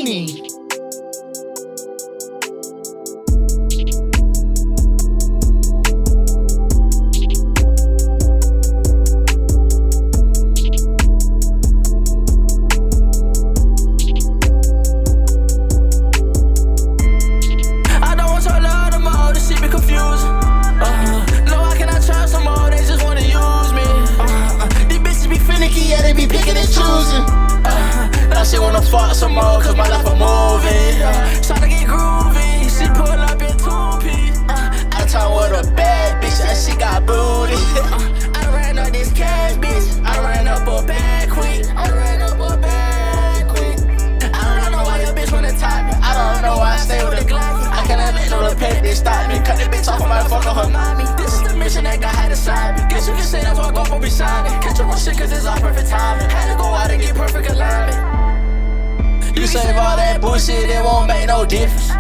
Benny. Fuck some more, cause my life a movie. Tryna get groovy, she pull up in 2-piece. Out of town with a bad bitch, and she got booty. I done ran up this cash, bitch. I done ran up a bag quick. I don't know why your bitch wanna top me. I don't know why I stay with a Glock. I can't let no pay this stop me. Cut the bitch off of my fucker, her mommy. This is the mission that God had assigned me. Guess you can say that's why Guapp will be signing. Catch your shit cause it's all perfect timing. Had to go out and get perfect alignment. You save all that bullshit, it won't make no difference.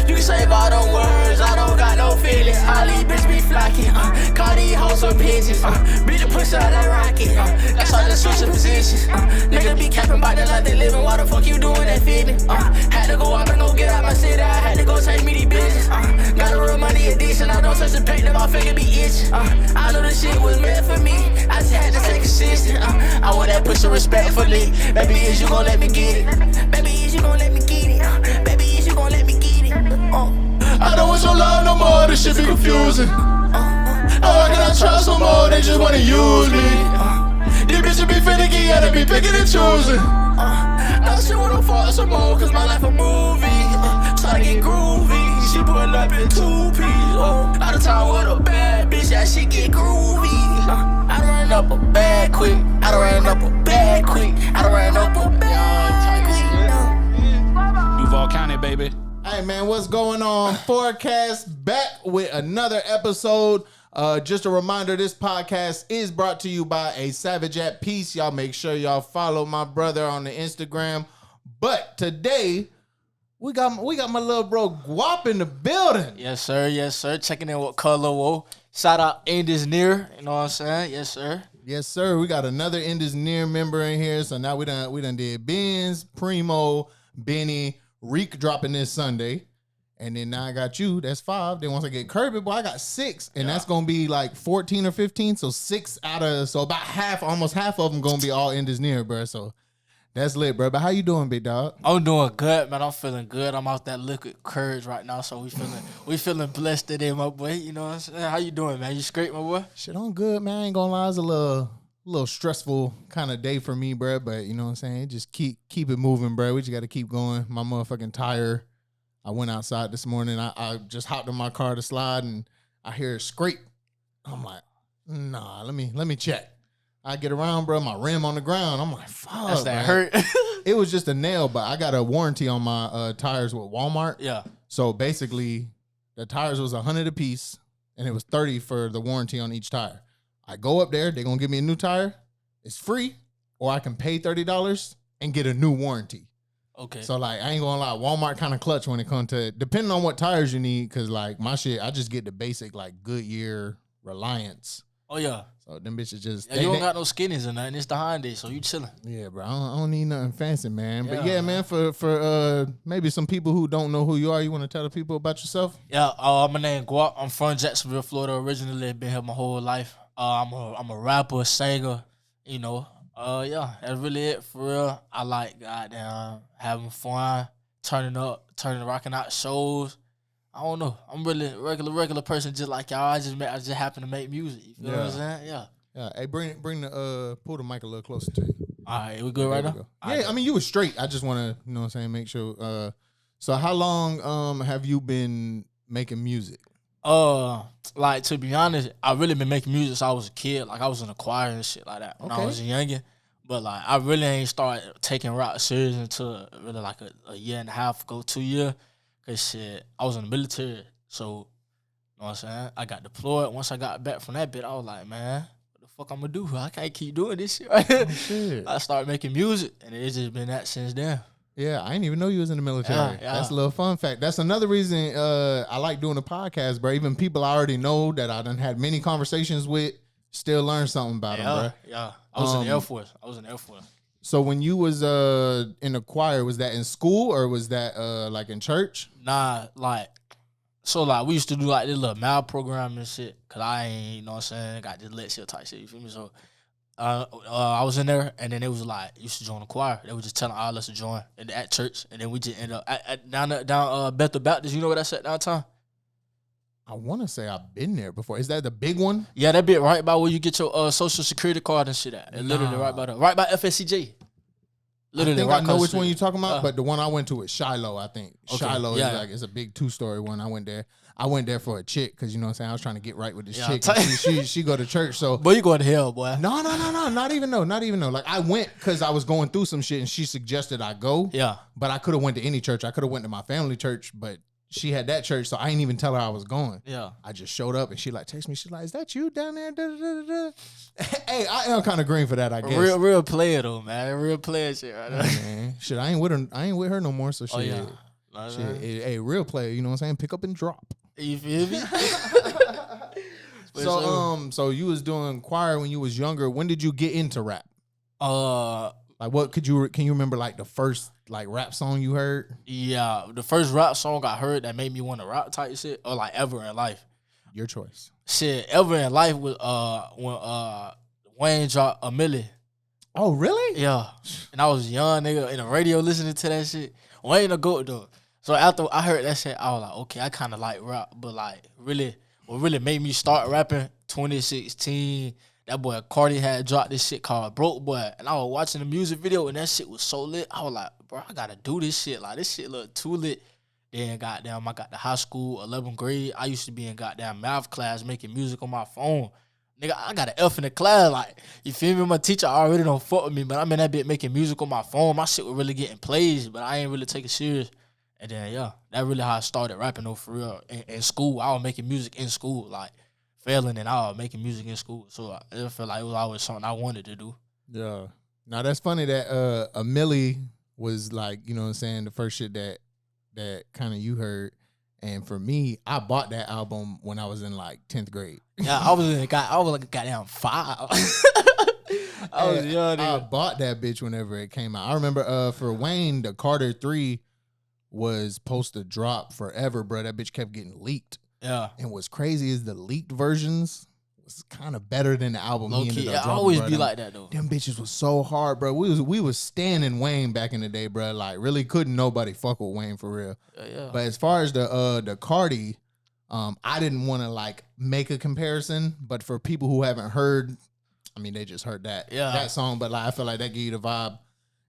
You can save all them words, I don't got no feelings. All these bitches be flocking, call these hoes some pigeons. Beat the push out that rocket, that's why they switching positions. Nigga be capping by the life they living, why the fuck you doing that fitness? Had to go out and go get out my city, I had to go take me these business. Got a real money addiction, I don't touch the paint, that my finger be itching. I know this shit was meant for me, I just had to take assistance. I want that push respectfully, baby, is you gon' let me get it? Baby, is you gon' let me get it? Baby, is you gon' let me get it? I don't want your love no more, this shit be confusing. Oh, can I trust no more, they just wanna use me. These bitches be finicky, yeah, they be picking and choosing. Now she wanna fuck some more, cause my life a movie. Tryna get groovy, she pull up in 2-piece. Out of town with a bad bitch, yeah, she get groovy. I done ran up a bag quick. Duval County, baby. Hey man, what's going on? Forecast back with another episode. Just a reminder, this podcast is brought to you by A Savage at Peace. Y'all make sure y'all follow my brother on the Instagram. But today, we got my little bro Guapp in the building. Yes, sir. Checking in with Color Whoa. Shout out Endis Near. You know what I'm saying? Yes, sir. Yes, sir. We got another Endis Near member in here. So now we done did Benz, Primo, Benny, Reek dropping this Sunday. And then now I got you. That's 5. Then once I get Kirby, boy, I got 6. And that's going to be like 14 or 15. So 6 so about half, almost half of them going to be all Endis Near, bro. So that's lit, bro. But how you doing, big dog? I'm doing good, man. I'm feeling good. I'm off that liquid courage right now, so we feeling blessed today, my boy. You know what I'm saying? How you doing, man? You straight, my boy? Shit, I'm good, man. I ain't gonna lie, it's a little stressful kind of day for me, bro. But you know what I'm saying? Just keep it moving, bro. We just got to keep going. My motherfucking tire. I went outside this morning. I just hopped in my car to slide, and I hear a scrape. I'm like, nah, let me check. I get around, bro, my rim on the ground. I'm like, fuck. That's that hurt. It was just a nail, but I got a warranty on my tires with Walmart. Yeah. So basically, the tires was $100 a piece, and it was $30 for the warranty on each tire. I go up there, they're going to give me a new tire. It's free, or I can pay $30 and get a new warranty. Okay. So, like, I ain't going to lie, Walmart kind of clutch when it comes to, depending on what tires you need, because, like, my shit, I just get the basic, like, Goodyear Reliance. Oh, yeah. So, them bitches just... Yeah, you don't got no skinnies or nothing. It's the Hyundai, so you chilling. Yeah, bro. I don't need nothing fancy, man. Yeah. But, yeah, man, for maybe some people who don't know who you are, you want to tell the people about yourself? Yeah, my name Guapp. I'm from Jacksonville, Florida originally. Been here my whole life. I'm a rapper, singer, you know. Yeah, that's really it for real. I like goddamn having fun, rocking out shows. I don't know. I'm really a regular person just like y'all. I just happen to make music. You feel what I'm saying? Yeah. Yeah. Hey, bring the pull the mic a little closer to you. All right, we good right now? Yeah, I mean you were straight. I just want to, you know what I'm saying, make sure. So how long have you been making music? Like to be honest, I really been making music since I was a kid. Like I was in a choir and shit like that when I was a youngin'. But like I really ain't started taking rap serious until really like a year and a half ago, 2 years. Cause shit, I was in the military, so you know what I'm saying. I got deployed. Once I got back from that bit, I was like, man, what the fuck I'm gonna do? I can't keep doing this shit. Oh, shit. I started making music, and it's just been that since then. Yeah, I didn't even know you was in the military. Yeah. That's a little fun fact. That's another reason I like doing a podcast, bro. Even people I already know that I done had many conversations with still learn something about them, bro. Yeah, I was in the Air Force. So when you was in the choir, was that in school or was that like in church? Nah, like, so like we used to do like this little math program and shit. Cause I ain't, you know what I'm saying, got this lecture type shit. You feel me? So I was in there, and then it was like used to join the choir. They were just telling all us to join at church, and then we just end up down Bethel Baptist. You know where that's at downtown? I want to say I've been there before. Is that the big one? Yeah, that bit right by where you get your social security card and shit at. Literally right by FSCJ. Literally, I think right I know which one you're talking about, but the one I went to is Shiloh, I think. Okay, Shiloh yeah. is like, it's a big 2-story one. I went there for a chick because, you know what I'm saying, I was trying to get right with this chick. And she go to church, so. Boy, you going to hell, boy. No. Not even though. Like, I went because I was going through some shit and she suggested I go. Yeah. But I could have went to any church. I could have went to my family church, but she had that church, so I didn't even tell her I was going. Yeah. I just showed up and she like texted me. She's like, "Is that you down there?" Da, da, da, da. Hey, I am kind of green for that, I guess. Real player though, man. Real player shit right there. Man, shit, I ain't with her no more. So shit, hey, real player. You know what I'm saying? Pick up and drop. You feel me? So you was doing choir when you was younger. When did you get into rap? Like, what can you remember? Like the first like rap song you heard? Yeah, the first rap song I heard that made me want to rap type shit, or like ever in life. Your choice. Shit, ever in life was when Wayne dropped A Milli. Oh, really? Yeah, and I was young nigga in the radio listening to that shit. Wayne a goat though. So after I heard that shit, I was like, okay, I kind of like rap, but like what really made me start rapping 2016. That boy Cardi had dropped this shit called Broke Boy, and I was watching the music video, and that shit was so lit. I was like, bro, I gotta do this shit. Like, this shit look too lit. Then goddamn, I got to high school, 11th grade. I used to be in goddamn math class making music on my phone. Nigga, I got an F in the class. Like, you feel me? My teacher already don't fuck with me, but I'm in that bit making music on my phone. My shit was really getting plays, but I ain't really take it serious. And then, yeah, that really how I started rapping, though, for real. In school, I was making music in school, like, failing and all, making music in school. So I felt like it was always something I wanted to do. Yeah. Now, that's funny that A Milli was, like, you know what I'm saying, the first shit that kind of you heard. And for me, I bought that album when I was in, like, 10th grade. Yeah, I was like a goddamn 5. I was young, nigga. I bought that bitch whenever it came out. I remember for Wayne, the Carter 3 was supposed to drop forever, bro. That bitch kept getting leaked. Yeah. And what's crazy is the leaked versions was kind of better than the album. Low key, I always be like that, though. Them bitches was so hard, bro. We was standing Wayne back in the day, bro. Like, really couldn't nobody fuck with Wayne for real. Yeah. But as far as the Cardi, I didn't want to, like, make a comparison. But for people who haven't heard, I mean, they just heard that song. But, like, I feel like that gave you the vibe.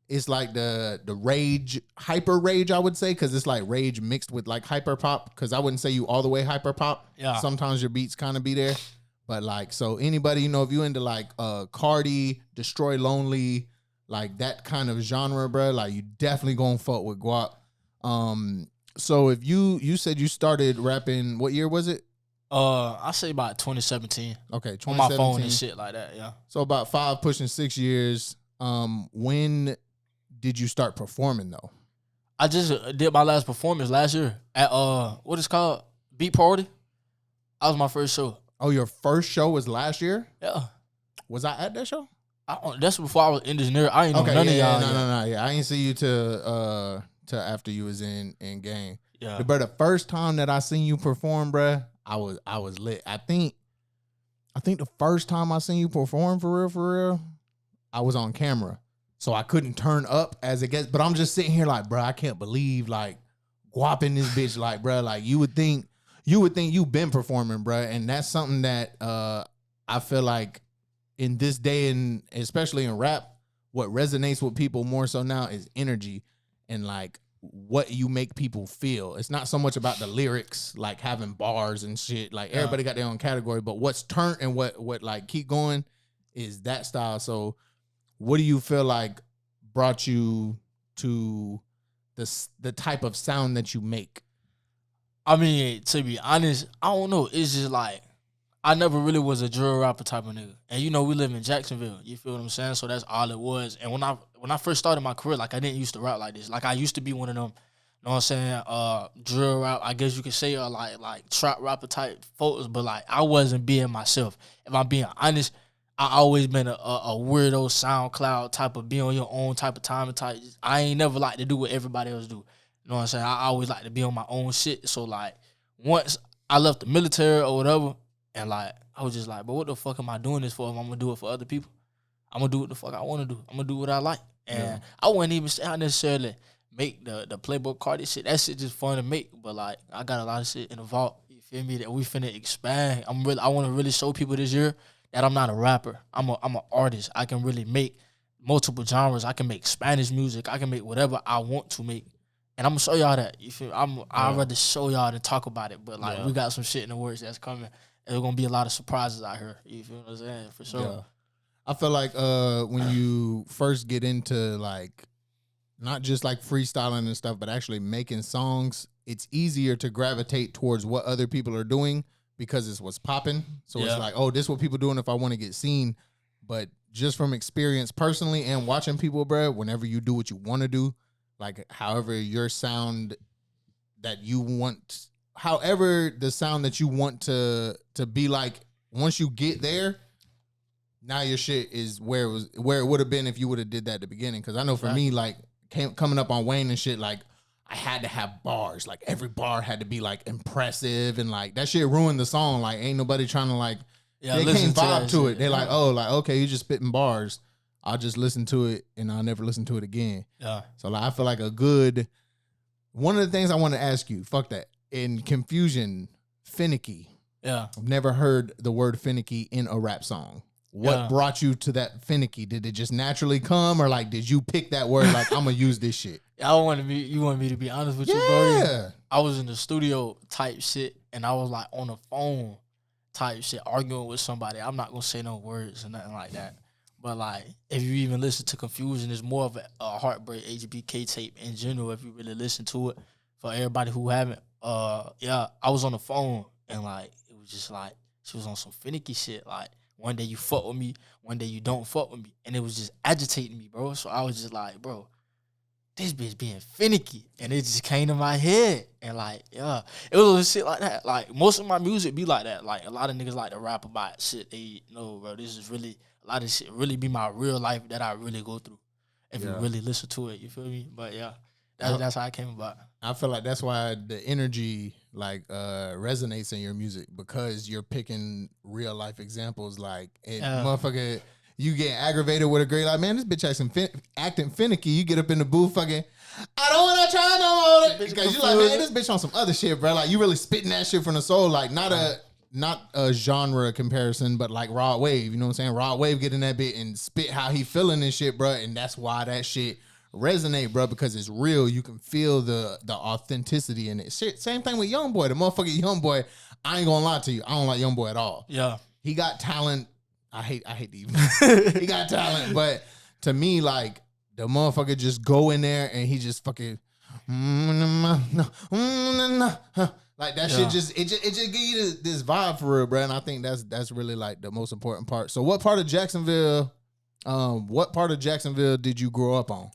It's like the rage, hyper rage, I would say, because it's like rage mixed with like hyper pop. Because I wouldn't say you all the way hyper pop. Yeah. Sometimes your beats kind of be there. But like, so anybody, you know, if you into like Cardi, Destroy Lonely, like that kind of genre, bro, like you definitely gonna fuck with Guapp. So if you said you started rapping, what year was it? I say about 2017. Okay, 2017. On my phone and shit like that, yeah. So about 5 pushing 6 years. When did you start performing though? I just did my last performance last year at what is called Beat Party. That was my first show. Oh, your first show was last year? Yeah. Was I at that show? That's before I was engineer. I ain't know none of y'all. No. Yeah, I ain't see you till after you was in gang. Yeah. But the first time that I seen you perform, bruh, I was lit. I think the first time I seen you perform for real, I was on camera. So I couldn't turn up as it gets, but I'm just sitting here like, bro, I can't believe like Guapp in this bitch, like, bro, like you would think you've been performing, bro, and that's something that I feel like in this day and especially in rap, what resonates with people more so now is energy and like what you make people feel. It's not so much about the lyrics, like having bars and shit. Like everybody got their own category, but what's turned and what like keep going is that style. So what do you feel like brought you to the type of sound that you make? I mean, to be honest, I don't know. It's just like I never really was a drill rapper type of nigga. And you know, we live in Jacksonville. You feel what I'm saying? So that's all it was. And when I first started my career, like I didn't used to rap like this. Like I used to be one of them, you know what I'm saying, drill rap, I guess you could say, or like trap rapper type folks, but like I wasn't being myself. If I'm being honest, I always been a weirdo SoundCloud type of be on your own type of time and type. I ain't never like to do what everybody else do. You know what I'm saying? I always like to be on my own shit. So like once I left the military or whatever, and like I was just like, but what the fuck am I doing this for if I'm gonna do it for other people? I'm gonna do what the fuck I wanna do. I'm gonna do what I like. And I wouldn't even say I necessarily make the Playboy Cardi shit. That shit just fun to make. But like I got a lot of shit in the vault. You feel me? That we finna expand. I wanna really show people this year that I'm not a rapper. I'm an artist. I can really make multiple genres. I can make Spanish music. I can make whatever I want to make. And I'm gonna show y'all that. You feel? I'd rather show y'all than talk about it. But like we got some shit in the works that's coming. There's gonna be a lot of surprises out here. You feel what I'm saying? For sure. Yeah. I feel like when you first get into like not just like freestyling and stuff, but actually making songs, it's easier to gravitate towards what other people are doing because it's what's popping. So it's like, oh, this is what people doing if I want to get seen. But just from experience personally and watching people, bro, whenever you do what you want to do, like however your sound that you want, however the sound that you want to be like, once you get there, now your shit is where it would have been if you would have did that at the beginning. Because I know for me, like coming up on Wayne and shit, like I had to have bars. Like every bar had to be like impressive, and like that shit ruined the song. Like ain't nobody trying to like they can't vibe to it. They're like, oh, like okay, you just spitting bars. I'll just listen to it and I'll never listen to it again. Yeah. So like I feel like one of the things I want to ask you, fuck that. In Confusion, finicky. Yeah. I've never heard the word finicky in a rap song. What brought you to that finicky? Did it just naturally come, or like did you pick that word like I'm gonna use this shit? You want me to be honest with you, bro? Yeah. I was in the studio type shit and I was like on the phone type shit arguing with somebody. I'm not gonna say no words or nothing like that. But like if you even listen to Confusion, it's more of a heartbreak HBK tape in general if you really listen to it. For everybody who haven't, I was on the phone and like it was just like she was on some finicky shit like one day you fuck with me, one day you don't fuck with me. And it was just agitating me, bro. So I was just like, bro, this bitch being finicky. And it just came to my head. And like, it was shit like that. Like, most of my music be like that. Like, a lot of niggas like to rap about shit they know, bro. This is really, a lot of shit really be my real life that I really go through. If you really listen to it, you feel me? But yeah, that's how it came about. I feel like that's why the energy like resonates in your music, because you're picking real life examples. Like motherfucker, you get aggravated with a girl like, man, this bitch acting finicky. You get up in the booth, fucking, I don't want to try no more. Because you like, man, this bitch on some other shit, bro. Like you really spitting that shit from the soul. Like not a genre comparison, but like Rod Wave. You know what I'm saying? Rod Wave get in that bit and spit how he feeling and shit, bro. And that's why that shit resonate, bro, because it's real. You can feel the authenticity in it. Shit, same thing with YoungBoy. The motherfucking YoungBoy, I ain't gonna lie to you, I don't like YoungBoy at all. Yeah. He got talent. I hate to even he got talent, but to me, like, the motherfucker just go in there and he just fucking like that shit just give you this vibe for real, bro. And I think that's really like the most important part. So what part of Jacksonville did you grow up on?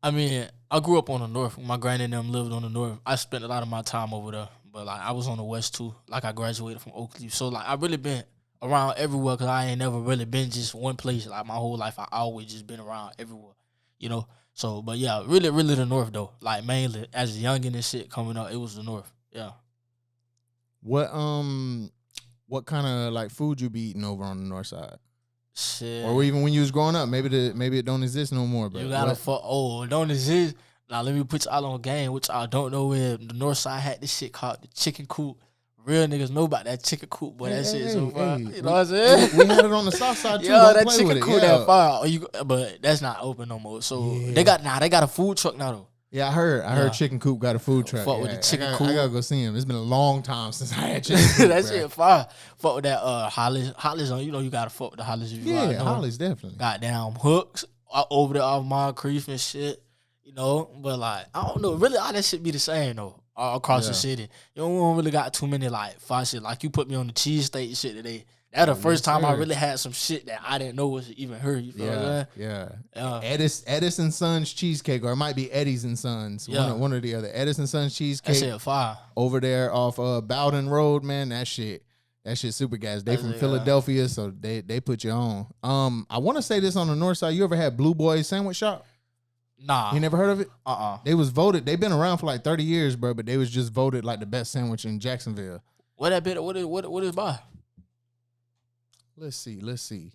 I mean, I grew up on the north. My granny and them lived on the north. I spent a lot of my time over there. But, like, I was on the west, too. Like, I graduated from Oakley. So, like, I really been around everywhere because I ain't never really been just one place. Like, my whole life, I always just been around everywhere, you know? So, but, yeah, really, really the north, though. Like, mainly, as a youngin' and shit coming up, it was the north. Yeah. What kind of, like, food you be eating over on the north side? Shit. Or even when you was growing up, maybe it don't exist no more, bro. You gotta it don't exist. Now let me put y'all on game, which I don't know where the north side had this shit called the chicken coop. Real niggas know about that chicken coop, boy. That shit is so fire. You know what I'm saying? We had it on the south side too. Yeah, that chicken coop that fire. But that's not open no more. So they got a food truck now though. Yeah, I heard Chicken Coop got a food truck. Fuck with the Chicken Coop. I gotta go see him. It's been a long time since I had Chicken Coop. That shit fire. Fuck with that Hollis on. You know you gotta fuck with the Hollis. Hollis definitely. Goddamn hooks over there off my Creef and shit. You know, but like I don't know. Really, all that shit be the same though. All across the city. You don't really got too many like fire shit. Like you put me on the cheesesteak shit today. That's the first time I really had some shit that I didn't know was even her. You feel what I'm saying? Yeah. Edison Sons cheesecake, or it might be Eddie's and Sons. Yeah. One or the other. Edison Sons cheesecake. That shit fire. Over there off Bowden Road, man. That shit That shit super gas. They from Philadelphia, so they put you on. I want to say this on the north side. You ever had Blue Boy Sandwich Shop? Nah. You never heard of it? They was voted. They've been around for like 30 years, bro, but they was just voted like the best sandwich in Jacksonville. What that bit? What is by? Let's see.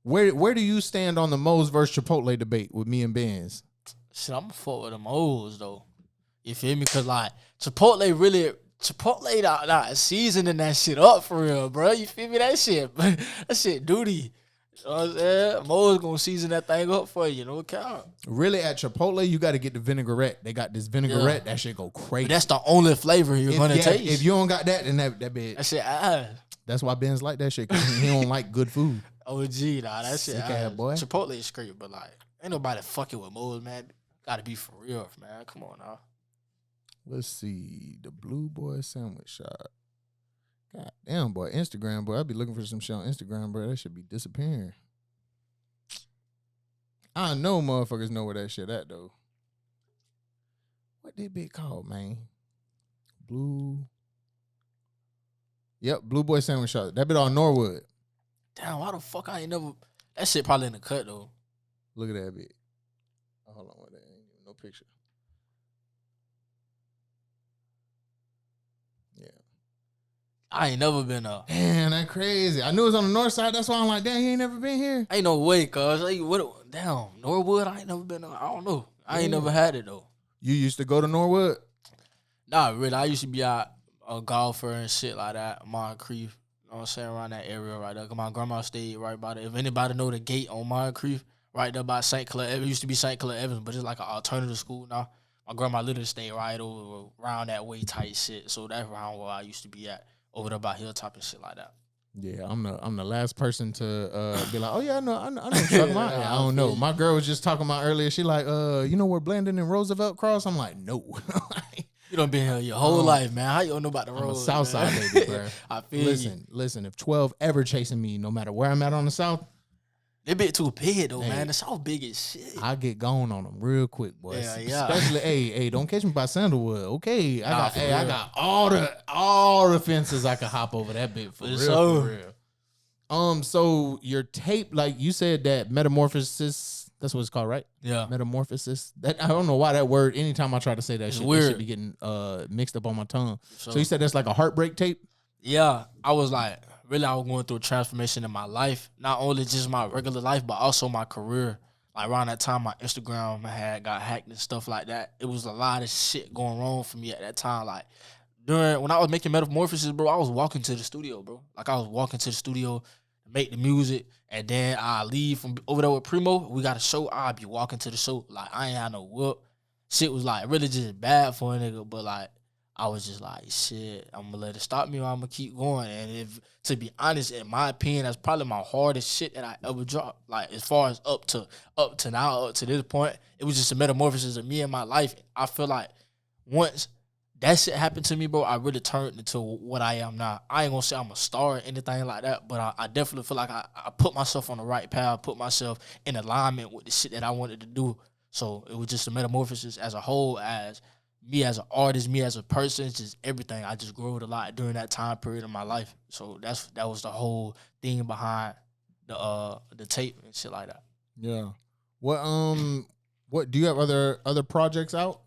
Where do you stand on the Moe's versus Chipotle debate with me and Benz? Shit, I'm gonna fuck with the Moe's though. You feel me? Cause like Chipotle not seasoning that shit up for real, bro. You feel me? That shit duty. You know what I'm saying? Moe's gonna season that thing up for you, no count. Really, at Chipotle, you got to get the vinaigrette. They got this vinaigrette. That shit go crazy. But that's the only flavor you're gonna taste. If you don't got that, then that bit. That shit ass. That's why Ben's like that shit, because he don't like good food. OG, nah, that shit ass. Boy. Chipotle is great, but like, ain't nobody fucking with Moe's, man. Gotta be for real, man. Come on now. Let's see. The Blue Boy Sandwich Shop. God damn, boy. Instagram, boy. I be looking for some shit on Instagram, bro. That should be disappearing. I know motherfuckers know where that shit at, though. What that bit called, man? Yep, Blue Boy Sandwich Shop. That bit on Norwood. Damn, why the fuck I ain't never... That shit probably in the cut, though. Look at that bit. Oh, hold on. There ain't even no picture. Yeah. I ain't never been up. Damn, that crazy. I knew it was on the north side. That's why I'm like, damn, you ain't never been here. Ain't no way, cuz. Damn, Norwood, I ain't never been up. I don't know. I ain't never had it, though. You used to go to Norwood? Nah, really. I used to be out a golfer and shit like that. Moncrief. You know what I'm saying? Around that area right there. Cause my grandma stayed right by there. If anybody know the gate on Moncrief, right there by St. Clair Evans. It used to be St. Clair Evans, but it's like an alternative school now. My grandma literally stayed right over around that way type shit. So that's around where I used to be at. Over there by Hilltop and shit like that. Yeah, I'm the last person to be like, oh yeah, I know something about it. I don't know. My girl was just talking about earlier. She like, you know where Blandon and Roosevelt cross? I'm like, no. You done been here your whole life, man. How you don't know about the road? I'm a Southside baby, bro. I feel Listen. If 12 ever chasing me, no matter where I'm at on the South, they bit too big though, man. The South big as shit. I get gone on them real quick, boy. Yeah. Especially, hey, don't catch me by Sandalwood. Okay, I got all the fences I can hop over that bit for real. So your tape, like you said, that Metamorphosis, that's what it's called, right? Yeah. Metamorphosis. That I don't know why that word, anytime I try to say that shit, weird. That shit be getting mixed up on my tongue. So you said that's like a heartbreak tape? Yeah. I was going through a transformation in my life. Not only just my regular life, but also my career. Like around that time, my Instagram got hacked and stuff like that. It was a lot of shit going wrong for me at that time. Like when I was making Metamorphosis, bro, I was walking to the studio, bro. Like I was walking to the studio to make the music, and then I leave from over there with Primo. We got a show. I'll be walking to the show. Like I ain't had no whoop. Shit was like really just bad for a nigga, but like I was just like, shit, I'm gonna let it stop me or I'm gonna keep going. And if, to be honest, in my opinion, that's probably my hardest shit that I ever dropped. Like as far as up to now, up to this point, it was just a metamorphosis of me and my life. I feel like once that shit happened to me, bro, I really turned into what I am now. I ain't gonna say I'm a star or anything like that, but I definitely feel like I put myself on the right path, put myself in alignment with the shit that I wanted to do. So it was just a metamorphosis as a whole, as me as an artist, me as a person, just everything. I just grew a lot during that time period of my life. So that was the whole thing behind the tape and shit like that. Yeah. What do you have other projects out?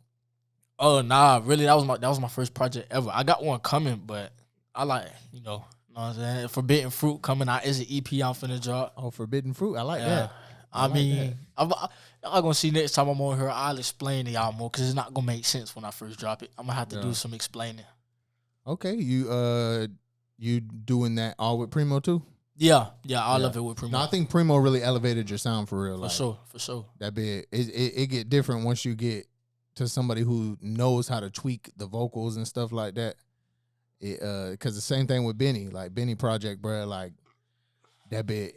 Oh nah, really that was my first project ever. I got one coming, but I like, you know what I'm saying? Forbidden Fruit coming out is an EP I'm finna drop. Oh, Forbidden Fruit. I like that. I mean, y'all gonna see next time I'm on here, I'll explain to y'all more because it's not gonna make sense when I first drop it. I'm gonna have to do some explaining. Okay, you doing that all with Primo too? Yeah, I love it with Primo. No, I think Primo really elevated your sound for real. For sure. That bit, it get different once you get to somebody who knows how to tweak the vocals and stuff like that. Because the same thing with Benny, like Benny Project, bro, like that bit,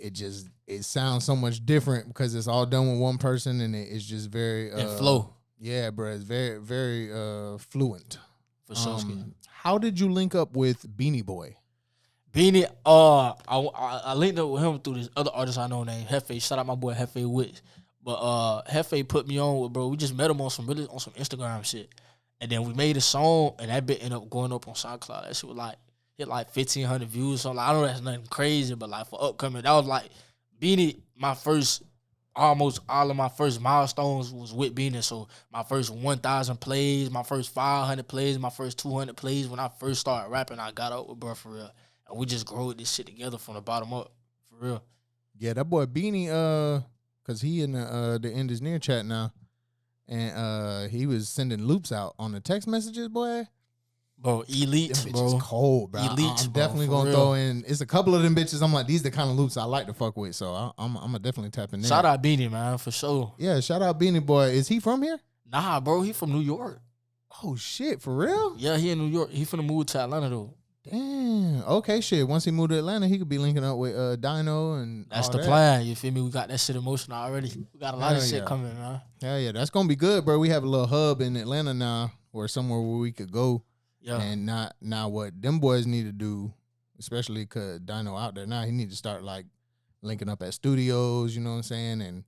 it sounds so much different because it's all done with one person and it's just very and flow. Yeah, bro, it's very very fluent. For sure. How did you link up with Beanie Boy? Beanie, I linked up with him through this other artist I know named Hefe. Shout out my boy Hefe Wicks. But Hefe put me on with, bro. We just met him on some Instagram shit. And then we made a song, and that bit ended up going up on SoundCloud. That shit was like, hit like 1,500 views. So like, I know that's nothing crazy, but like for upcoming, that was like, Beanie, almost all of my first milestones was with Beanie. So my first 1,000 plays, my first 500 plays, my first 200 plays. When I first started rapping, I got up with bro for real. And we just grew this shit together from the bottom up, for real. Yeah, that boy Beanie, cause he in the End is Near chat now. And he was sending loops out on the text messages, boy. Bro, elite, them bro. bitches cold, bro. I'm definitely gonna throw in. It's a couple of them bitches. I'm like, these the kind of loops I like to fuck with. So I'm gonna definitely tap in there. Shout out Beanie, man, for sure. Yeah, shout out Beanie boy. Is he from here? Nah, bro, he from New York. Oh shit, for real? Yeah, he in New York. He finna move to Atlanta though. Damn. Okay, shit. Once he moved to Atlanta, he could be linking up with Dino and that's all the that. plan. You feel me? We got that shit emotional already. We got a lot of shit coming, man. Hell yeah, that's gonna be good, bro. We have a little hub in Atlanta now, or somewhere where we could go. Yeah. And not now what them boys need to do, especially cause Dino out there now, he need to start like linking up at studios, you know what I'm saying, and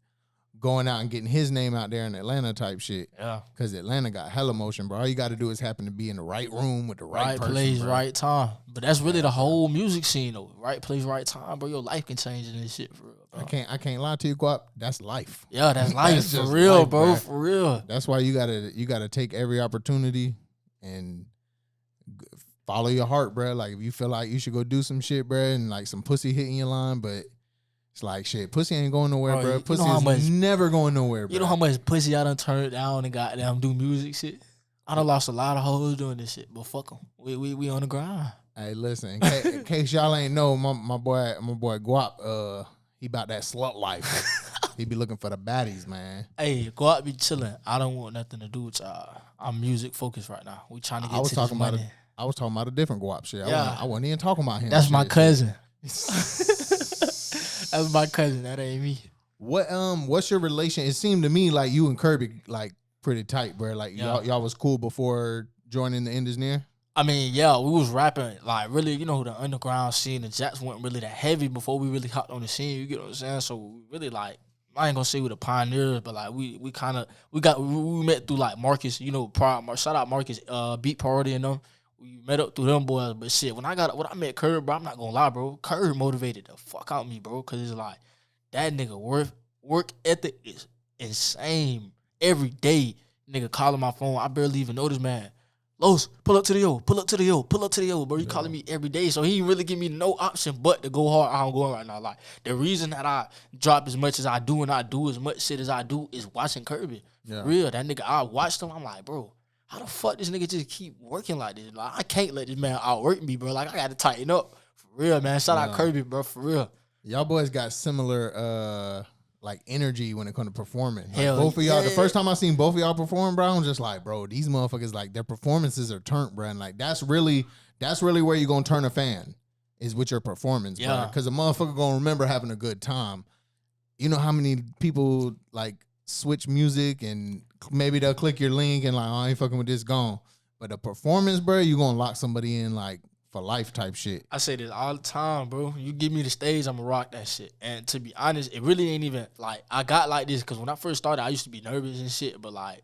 going out and getting his name out there in Atlanta type shit. Yeah. Cause Atlanta got hella motion, bro. All you got to do is happen to be in the right room with the right person, place, bro. right time. But that's really the whole music scene though. Right place, right time, bro. Your life can change in this shit for real, bro. I can't lie to you, Guapp. That's life. Yeah, that's life That's for just real, life, bro. bro. For real. That's why you gotta take every opportunity and follow your heart, bro. Like if you feel like you should go do some shit, bro, and like some pussy hitting your line, but it's like shit, pussy ain't going nowhere, bro. Pussy is never going nowhere, bro. You know how much pussy I done turned down and goddamn do music shit? I done lost a lot of hoes doing this shit, but fuck them. We on the grind. Hey, listen, in case y'all ain't know, my boy Guapp, he about that slut life. He be looking for the baddies, man. Hey, Guapp be chilling. I don't want nothing to do with y'all. I'm music focused right now. We trying to get to this money. I was talking about a different Guapp shit. Yeah. I wasn't even talking about him. That's my shit. cousin. That's my cousin. That ain't me. What's your relation? It seemed to me like you and Kirby like pretty tight, bro. Like y'all was cool before joining the End is Near. I mean, yeah, we was rapping like really, you know, the underground scene. The Jacks weren't really that heavy before we really hopped on the scene. You get what I'm saying? So we really like, I ain't gonna say we the pioneers, but like we met through like Marcus, you know, shout out Marcus, Beat Party and them. We met up through them boys, but shit, when I met Curb, bro, I'm not gonna lie, bro. Curb motivated the fuck out of me, bro, cause it's like that nigga work ethic is insane. Every day, nigga calling my phone, I barely even know this man. Los, pull up to the yo, bro. He calling me every day, so he really give me no option but to go hard. I'm going right now. Like the reason that I drop as much as I do and I do as much shit as I do is watching Kirby. Yeah. For real, that nigga, I watched him. I'm like, bro, how the fuck this nigga just keep working like this? Like I can't let this man outwork me, bro. Like I got to tighten up. For real, man. Shout out Kirby, bro. For real. Y'all boys got similar like energy when it comes to performing. Like Hell both of y'all, the first time I seen both of y'all perform, bro, I'm just like, bro, these motherfuckers, like their performances are turned, bro. And like that's really where you gonna turn a fan is with your performance, bro. Because a motherfucker gonna remember having a good time. You know how many people like switch music and maybe they'll click your link and like, oh, I ain't fucking with this, gone. But the performance, bro, you gonna lock somebody in like for life type shit. I say this all the time, bro. You give me the stage, I'ma rock that shit. And to be honest, it really ain't even like I got like this because when I first started, I used to be nervous and shit. But like,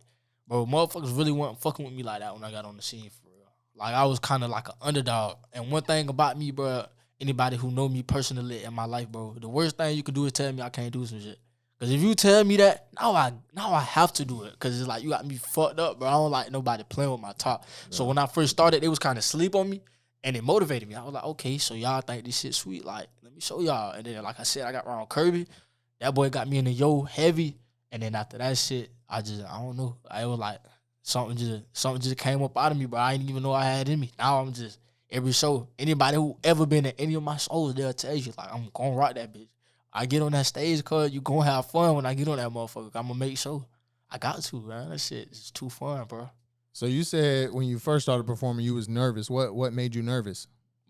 bro, motherfuckers really weren't fucking with me like that when I got on the scene for real. Like I was kind of like an underdog. And one thing about me, bro, anybody who know me personally in my life, bro, the worst thing you could do is tell me I can't do some shit. Because if you tell me that, now I have to do it. Because it's like you got me fucked up, bro. I don't like nobody playing with my top. Yeah. So when I first started, they was kind of sleep on me. And it motivated me. I was like, okay, so y'all think this shit sweet. Like, let me show y'all. And then, like I said, I got around Kirby. That boy got me in the yo heavy. And then after that shit, I don't know. I was like, something just came up out of me, bro. I didn't even know I had in me. Now I'm just, every show, anybody who ever been in any of my shows, they'll tell you, like, I'm going to rock that bitch. I get on that stage, cuz you going to have fun when I get on that motherfucker. I'm going to make sure. I got to, man. That shit is too fun, bro. So you said when you first started performing, you was nervous. What made you nervous?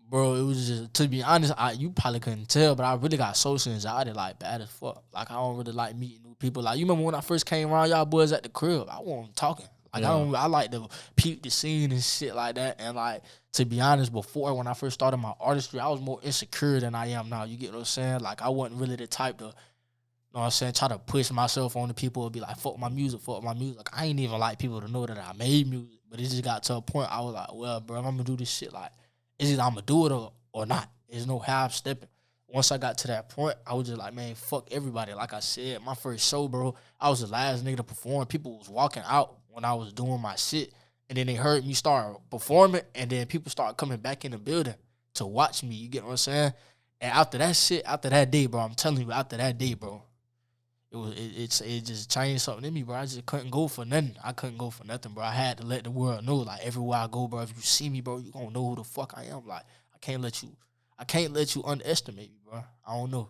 Bro, it was just, to be honest, you probably couldn't tell, but I really got social anxiety, like, bad as fuck. Like, I don't really like meeting new people. Like, you remember when I first came around y'all boys at the crib? I wasn't talking. Like, I like to peep the scene and shit like that. And, like, to be honest, before, when I first started my artistry, I was more insecure than I am now. You get what I'm saying? Like, I wasn't really the type to know what I'm saying, try to push myself on the people and be like, fuck my music. Like, I ain't even like people to know that I made music. But it just got to a point I was like, well, bro, if I'm going to do this shit, like, is it I'm going to do it or not? There's no half stepping. Once I got to that point, I was just like, man, fuck everybody. Like I said, my first show, bro, I was the last nigga to perform. People was walking out when I was doing my shit. And then they heard me start performing, and then people started coming back in the building to watch me. You get what I'm saying? And after that day, bro, I'm telling you, after that day, bro, it just changed something in me, bro. I just couldn't go for nothing. I couldn't go for nothing, bro. I had to let the world know, like, everywhere I go, bro, if you see me, bro, you gonna know who the fuck I am. Like, I can't let you underestimate me, bro. I don't know.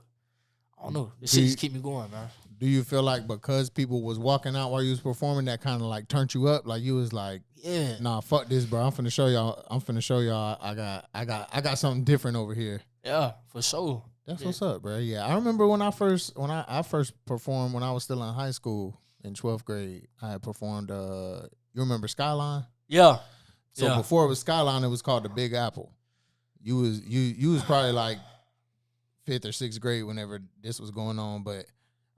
This shit just keep me going, man. Do you feel like because people was walking out while you was performing, that kind of like turned you up? Like you was like, yeah, nah, fuck this, bro. I'm finna show y'all. I got something different over here. Yeah, for sure. That's what's up, bro. Yeah, I remember when I first performed when I was still in high school in 12th grade. I had performed. You remember Skyline? Yeah. So before it was Skyline, it was called the Big Apple. You was probably like 5th or 6th grade whenever this was going on, but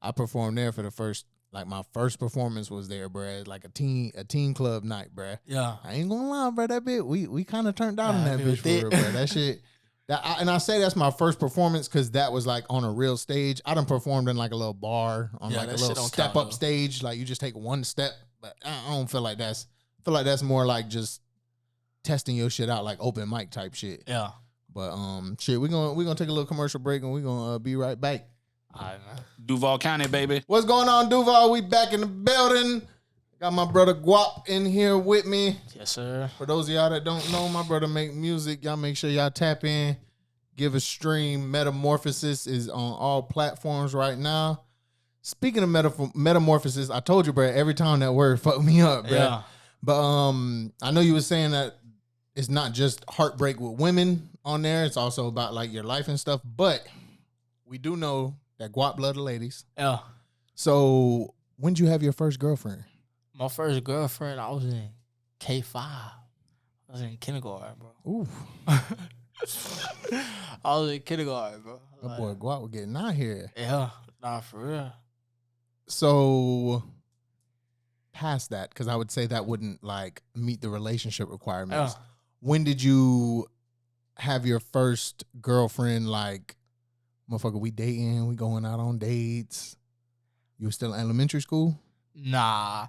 I performed there for the first. Like my first performance was there, bruh. Like a teen club night, bruh. Yeah. I ain't gonna lie, bruh. That bit we kind of turned out on that bitch for real, bruh. That shit. And I say that's my first performance because that was like on a real stage. I done performed in like a little bar on like a little step up stage. Like you just take one step, but I don't feel like that's. I feel like that's more like just testing your shit out, like open mic type shit. Yeah. But shit, we're gonna take a little commercial break and we're gonna be right back. All right, man. Duval County, baby. What's going on, Duval? We back in the building. Got my brother Guapp in here with me. Yes, sir. For those of y'all that don't know, my brother make music. Y'all make sure y'all tap in, give a stream. Metamorphosis is on all platforms right now. Speaking of Metamorphosis, I told you, bro, every time that word fucked me up, bro. Yeah. But I know you were saying that it's not just heartbreak with women on there. It's also about like your life and stuff. But we do know that Guapp love the ladies. Yeah. So when did you have your first girlfriend? My first girlfriend, I was in K5. I was in kindergarten, bro. Ooh. I was in kindergarten, bro. That boy Guapp was getting out here. Yeah. Nah, for real. So past that, because I would say that wouldn't like meet the relationship requirements. Yeah. When did you have your first girlfriend? Like, motherfucker, we dating, we going out on dates. You were still in elementary school? Nah.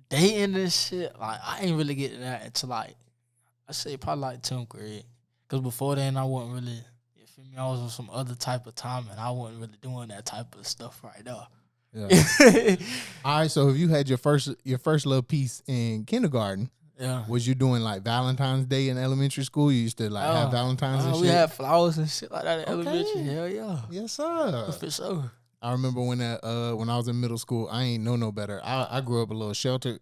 Dating this shit, like, I ain't really getting that until, like, I say probably, like, 10th grade. Because before then, I wasn't really, you feel me? I was on some other type of time, and I wasn't really doing that type of stuff right now. Yeah. All right, so if you had your first little piece in kindergarten, yeah, was you doing, like, Valentine's Day in elementary school? You used to, like, have Valentine's and shit? We had flowers and shit like that in elementary. Hell yeah. Yes, sir. For sure. I remember when I was in middle school, I ain't know no better. I grew up a little sheltered,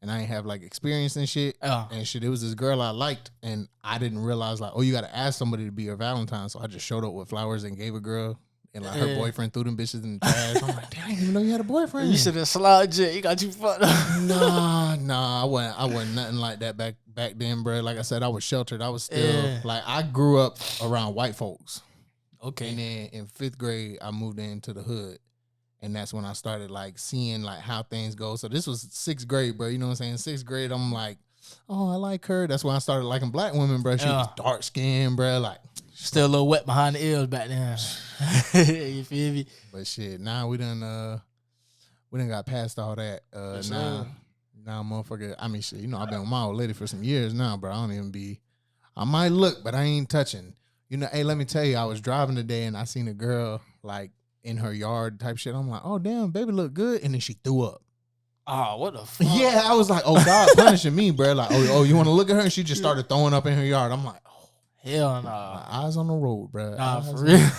and I ain't have like experience and shit. Yeah. And shit, it was this girl I liked, and I didn't realize like, oh, you got to ask somebody to be your Valentine. So I just showed up with flowers and gave a girl, and like her boyfriend threw them bitches in the trash. I'm like, damn, I didn't even know you had a boyfriend. You should have slid jet. You got you fucked up. Nah, I wasn't nothing like that back then, bro. Like I said, I was sheltered. I was still like I grew up around white folks. Okay. And then in 5th grade, I moved into the hood. And that's when I started like seeing like how things go. So this was 6th grade, bro. You know what I'm saying? 6th grade, I'm like, oh, I like her. That's when I started liking black women, bro. She was dark skinned, bro. Like still a little wet behind the ears back then. You feel me? But shit, now we done got past all that. Now motherfucker, I mean shit, you know, I've been with my old lady for some years now, bro. I might look, but I ain't touching. You know, hey, let me tell you, I was driving today and I seen a girl like in her yard type shit. I'm like, oh damn, baby look good. And then she threw up. Oh, what the fuck? Yeah, I was like, oh God punishing me, bro. Like, oh, you want to look at her? And she just started throwing up in her yard. I'm like, oh. Hell no. My eyes on the road, bro. Nah, for real.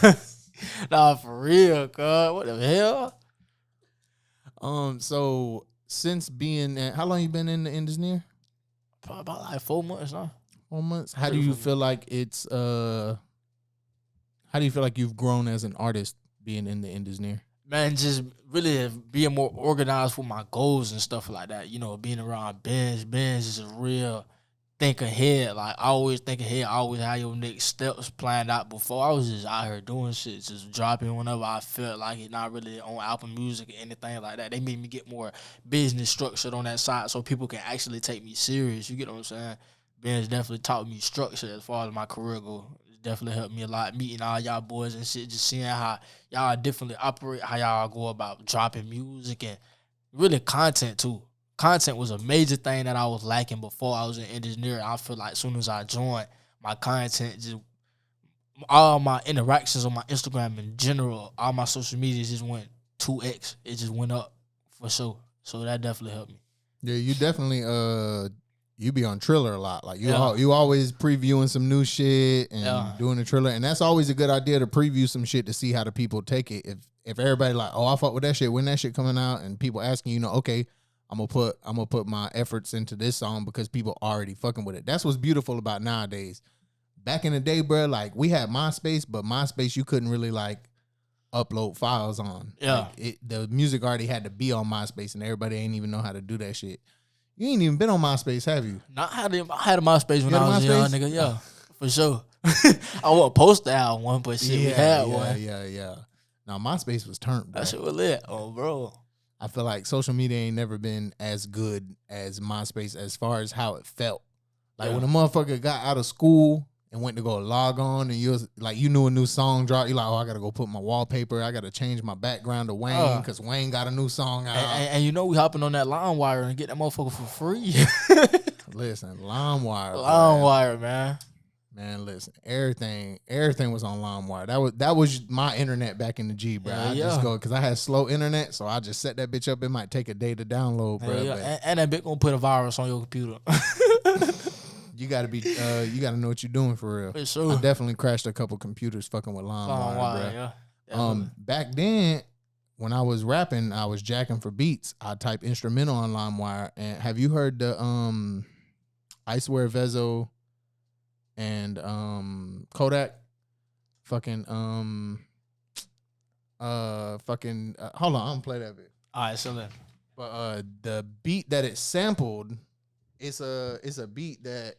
Nah, for real, cuz. What the hell? So since being at, how long you been in the industry? Probably about like 4 months now. 4 months. How do you feel like it's how do you feel like you've grown as an artist being in the industry? Man, just really being more organized with my goals and stuff like that. You know, being around Benz. Benz is a real think ahead. Like, I always think ahead. I always have your next steps planned out before. I was just out here doing shit, just dropping whenever I felt like it, not really on Apple Music or anything like that. They made me get more business structured on that side so people can actually take me serious. You get what I'm saying? Ben's definitely taught me structure as far as my career goes. It definitely helped me a lot, meeting all y'all boys and shit, just seeing how y'all differently operate, how y'all go about dropping music and really content too. Content was a major thing that I was lacking before I was in engineering. I feel like as soon as I joined, my content just, all my interactions on my Instagram in general, all my social media just went 2x. It just went up for sure. So that definitely helped me. Yeah, you definitely you be on Triller a lot. Like you always previewing some new shit and doing a Triller, and that's always a good idea to preview some shit to see how the people take it. If everybody like, oh, I fuck with that shit, when that shit coming out, and people asking, okay, I'm gonna put my efforts into this song because people already fucking with it. That's what's beautiful about nowadays. Back in the day, bro, like we had MySpace, but MySpace you couldn't really like upload files on. Yeah, like, the music already had to be on MySpace, and everybody ain't even know how to do that shit. You ain't even been on MySpace, have you? No, I had a MySpace when I was young, nigga. Yeah, for sure. I won't post that out one, but shit, we had one. Yeah. Now MySpace was turned, bro. That shit was lit, bro. I feel like social media ain't never been as good as MySpace as far as how it felt. Like when a motherfucker got out of school and went to go log on, and you was like, you knew a new song dropped, you like, oh, I gotta go put my wallpaper, I gotta change my background to Wayne because Wayne got a new song out. And we hopping on that LimeWire and get that motherfucker for free. Listen, LimeWire, LimeWire, man. Man, listen, everything was on LimeWire. That was my internet back in the G, bro. I just go because I had slow internet, so I just set that bitch up. It might take a day to download, bro. And that bitch gonna put a virus on your computer. You gotta know what you're doing for real. For sure. I definitely crashed a couple computers fucking with LimeWire, bro. Back then, when I was rapping, I was jacking for beats. I type instrumental on LimeWire. And have you heard the I Swear Vezo and Kodak fucking hold on, I'm gonna play that bit. All right, so then. But the beat that it sampled, it's a beat that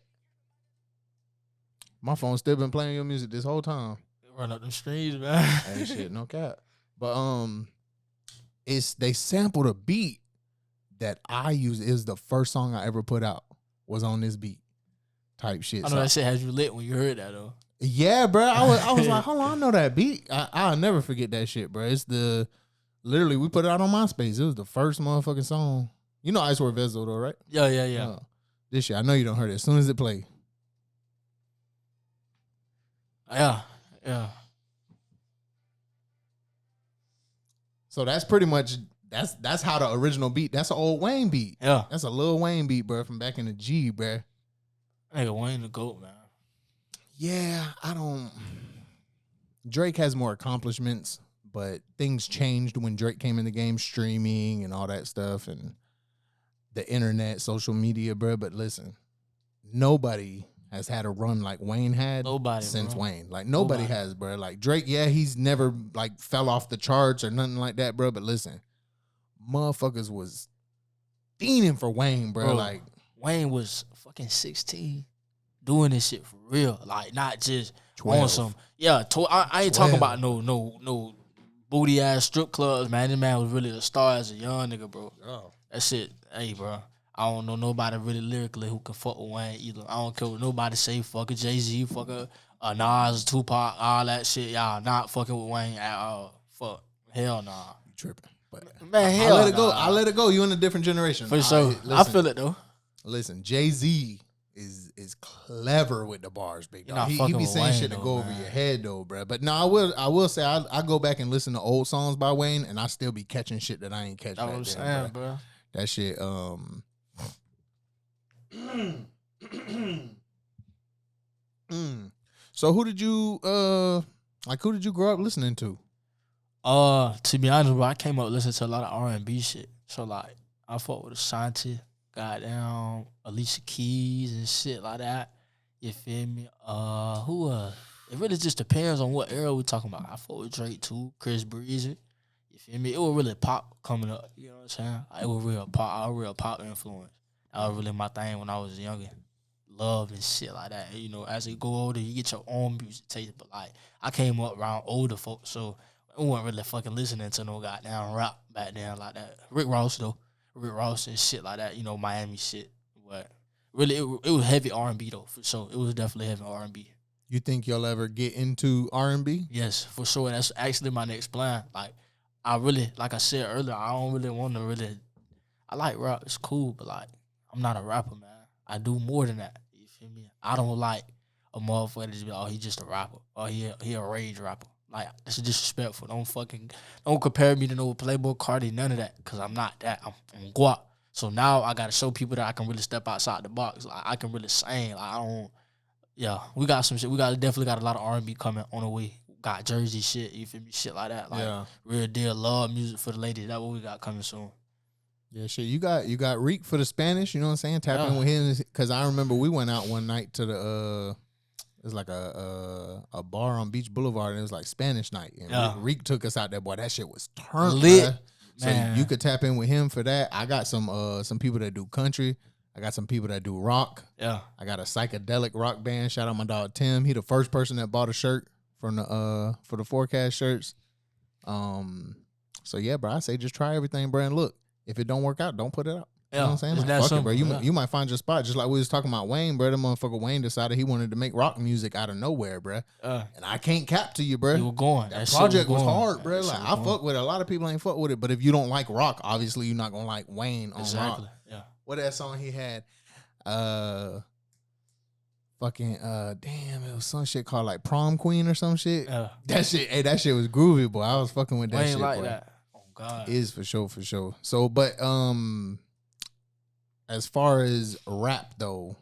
my phone's still been playing your music this whole time. Run up them streets, man. Ain't shit, no cap. But they sampled a beat that I use. Is the first song I ever put out was on this beat. Type shit. I know that shit has you lit when you heard that though. Yeah, bro. I was like, hold on, I know that beat. I'll never forget that shit, bro. It's literally we put it out on MySpace. It was the first motherfucking song. You know I Swear Vezo though, right? Yeah. This shit, I know you don't heard it as soon as it play. Yeah. So that's pretty much that's how the original beat. That's an old Wayne beat. Yeah. That's a Lil Wayne beat, bro, from back in the G, bro. Nigga Wayne the GOAT, man. Yeah, Drake has more accomplishments, but things changed when Drake came in the game, streaming and all that stuff, and the internet, social media, bro. But listen, nobody has had a run like Wayne had since Wayne. Like nobody has, bro. Like Drake, yeah, he's never like fell off the charts or nothing like that, bro. But listen, motherfuckers was fiending for Wayne, bro. Like Wayne was fucking 16 doing this shit for real. Like not just 12. on some. Yeah, I ain't talking about no booty ass strip clubs, man. This man was really a star as a young nigga, bro. Oh. That shit, hey, bro. I don't know nobody really lyrically who can fuck with Wayne either. I don't care what nobody say. Fuck a Jay-Z, fuck a Nas, Tupac, all that shit. Y'all not fucking with Wayne at all. Fuck. Hell nah. You tripping. But man, hell I let it go. I let it go. You in a different generation. For sure. I feel it though. Listen, Jay-Z is clever with the bars, big dog. He be saying Wayne, shit to go over your head though, bro. But no, I will say I go back and listen to old songs by Wayne, and I still be catching shit that I ain't catch. That's what I'm saying, bro. That shit. So who did you grow up listening to? To be honest, bro, I came up listening to a lot of R&B shit. So like I fought with Ashanti, goddamn Alicia Keys and shit like that. You feel me? Who it really just depends on what era we talking about. I fought with Drake too, Chris Breezy. You feel me? It was really pop coming up. You know what I'm saying? It was real pop influence. That was really my thing when I was younger. love and shit like that. You know, as you go older, you get your own music taste. But like, I came up around older folks, so I wasn't really fucking listening to no goddamn rap back then like that. Rick Ross and shit like that. You know, Miami shit. But really, it was heavy R&B though, for sure. It was definitely heavy R&B. You think you'll ever get into R&B? Yes, for sure. That's actually my next plan. Like, I really, like I said earlier, I don't really want to really. I like rap, it's cool, but like, I'm not a rapper, man. I do more than that. You feel me? I don't like a motherfucker to just be, oh, he just a rapper, or he a rage rapper. Like, that's disrespectful. Don't compare me to no Playboy Cardi, none of that, because I'm not that. I'm Guapp. So now I got to show people that I can really step outside the box. Like, I can really sing. Like, we got some shit. Definitely got a lot of R&B coming on the way. Got Jersey shit, you feel me? Shit like that. Like, real deal love music for the ladies. That's what we got coming soon. Yeah, shit. You got Reek for the Spanish. You know what I'm saying? Tap in with him, because I remember we went out one night to the it was like a bar on Beach Boulevard, and it was like Spanish night. And Reek took us out there. Boy, that shit was turned lit. So you could tap in with him for that. I got some people that do country. I got some people that do rock. Yeah. I got a psychedelic rock band. Shout out my dog Tim. He the first person that bought a shirt from the for the Forecast shirts. So yeah, bro, I say just try everything, bro, and look. If it don't work out, don't put it out. You know what I'm saying? Like, fuck it, bro. You might find your spot. Just like we was talking about Wayne, bro. The motherfucker Wayne decided he wanted to make rock music out of nowhere, bro. And I can't cap to you, bro. You were going. That project was hard, bro. Like, I fuck with it. A lot of people ain't fuck with it. But if you don't like rock, obviously you're not going to like Wayne on rock. Yeah. What that song he had? Damn, it was some shit called like Prom Queen or some shit. That shit was groovy, boy. I was fucking with that Wayne shit, like boy. that. God. Is for sure. So, but as far as rap though,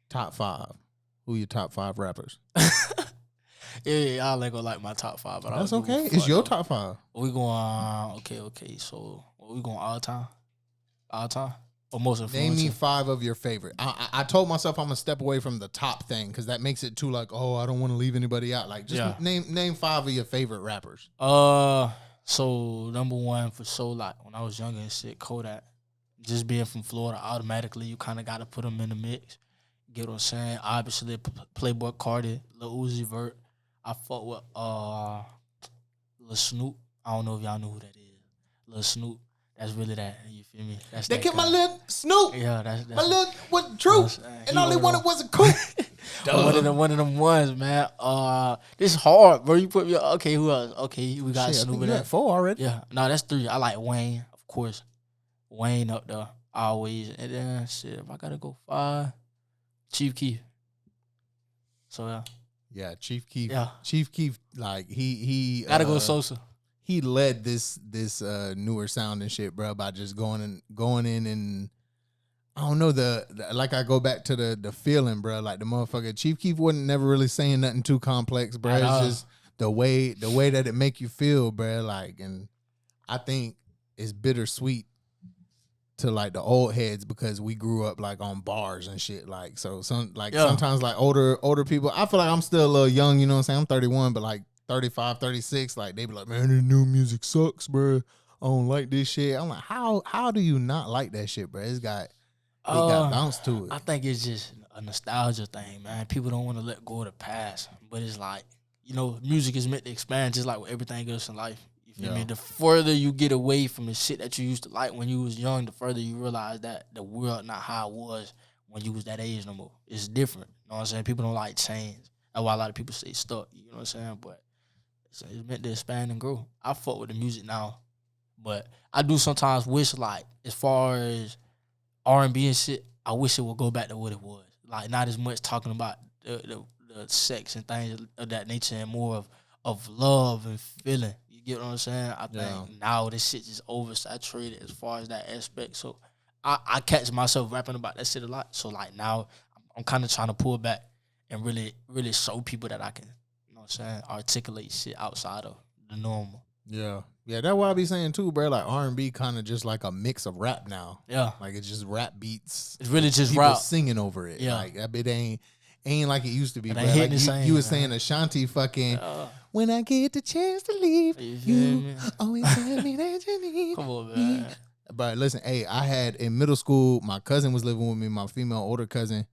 top 5. Who your top 5 rappers? Yeah, I ain't gonna like my top 5, but that's okay. It's your top 5. We going okay. So we going all time, or most influential? Name me 5 of your favorite. I told myself I'm gonna step away from the top thing because that makes it too like, oh, I don't want to leave anybody out. Like, just name 5 of your favorite rappers. So number 1 for sure, like when I was younger and shit, Kodak. Just being from Florida, automatically you kind of got to put them in the mix. Get what I'm saying? Obviously, Playboy Cardi, Lil Uzi Vert. I fuck with Lil Snoop. I don't know if y'all know who that is. Lil Snoop. That's really that. You feel me? That's they killed my little Snoop. Yeah, that's my little was the truth, and all they wanted was a coup. one of them ones, man. This is hard, bro. You put me okay. Who else? Okay, we got Snoop. You got 4 already. Yeah, no, that's 3. I like Wayne, of course. Wayne up there always, and then shit. If I gotta go 5, Chief Keef. So yeah, Chief Keef. Yeah, Chief Keef. Like he gotta go Sosa. He led this newer sound and shit, bro, by just going in and I don't know like I go back to the feeling, bro. Like the motherfucker Chief Keef wasn't never really saying nothing too complex, bro. It's just the way that it make you feel, bro. Like, and I think it's bittersweet to like the old heads because we grew up like on bars and shit. Like, so sometimes like older people, I feel like I'm still a little young, you know what I'm saying? I'm 31, but like 35, 36, like they be like, man, the new music sucks, bro. I don't like this shit. I'm like, how do you not like that shit, bro? It got bounce to it. I think it's just a nostalgia thing, man. People don't want to let go of the past, but it's like, you know, music is meant to expand just like with everything else in life. You feel me? The further you get away from the shit that you used to like when you was young, the further you realize that the world not how it was when you was that age no more. It's different. You know what I'm saying? People don't like change. That's why a lot of people stay stuck. You know what I'm saying? But it's meant to expand and grow. I fuck with the music now, but I do sometimes wish, like, as far as R&B and shit, I wish it would go back to what it was. Like, not as much talking about the sex and things of that nature and more of love and feeling. You get what I'm saying? I think now this shit is oversaturated as far as that aspect. So I catch myself rapping about that shit a lot. So, like, now I'm kind of trying to pull back and really, really show people that I can, saying, articulate shit outside of the normal. Yeah, that's what I be saying too, bro. Like R&B kind of just like a mix of rap now. Yeah, like it's just rap beats. It's really just people rap singing over it. Yeah, like that bit ain't like it used to be. Bro. Like you was saying Ashanti fucking. When I get the chance to leave, you always tell me that you need. Come on, man. But listen, hey, I had in middle school, my cousin was living with me, my female older cousin.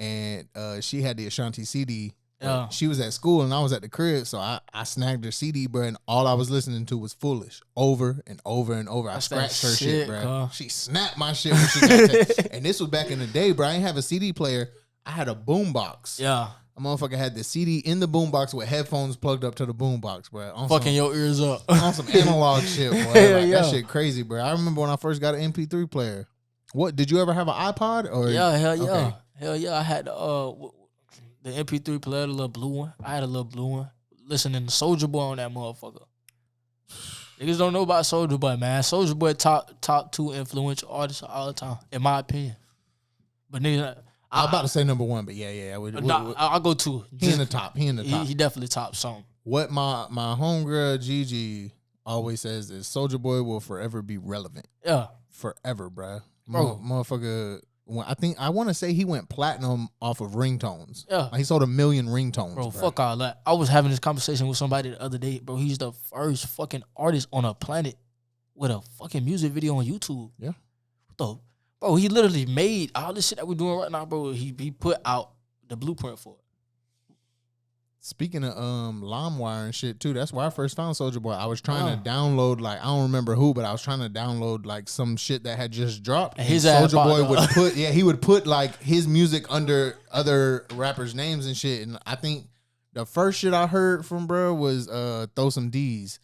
and she had the Ashanti CD. Yeah. She was at school and I was at the crib, so I snagged her CD, bro, and all I was listening to was Foolish over and over and over. That's I scratched her shit, bro. Huh? She snapped my shit when she got that. And this was back in the day, bro. I didn't have a CD player. I had a boombox. Yeah. A motherfucker had the CD in the boombox with headphones plugged up to the boombox, bro. Fucking your ears up. On some analog shit, boy. Like, yeah. That shit crazy, bro. I remember when I first got an MP3 player. What, did you ever have an iPod? Or Yeah, hell yeah. Okay. Hell yeah. I had the MP3 player, the little blue one. I had a little blue one. Listening to Soulja Boy on that motherfucker. Niggas don't know about Soulja Boy, man. Soulja Boy top 2 influential artists of all the time, in my opinion. But niggas, I was about to say number 1, but yeah. I'll go 2. He in the top. He definitely top something. What my homegirl Gigi always says is Soulja Boy will forever be relevant. Yeah. Forever, bro. Motherfucker. I want to say he went platinum off of ringtones. Yeah. Like he sold 1 million ringtones. Bro, fuck all that. I was having this conversation with somebody the other day, bro. He's the first fucking artist on a planet with a fucking music video on YouTube. Yeah. Bro, he literally made all this shit that we're doing right now, bro. He put out the blueprint for it. Speaking of LimeWire and shit too, that's where I first found Soulja Boy. I was trying to download, like, I don't remember who, but I was trying to download like some shit that had just dropped. And his Soulja Boy would put like his music under other rappers' names and shit. And I think the first shit I heard from bro was Throw Some D's.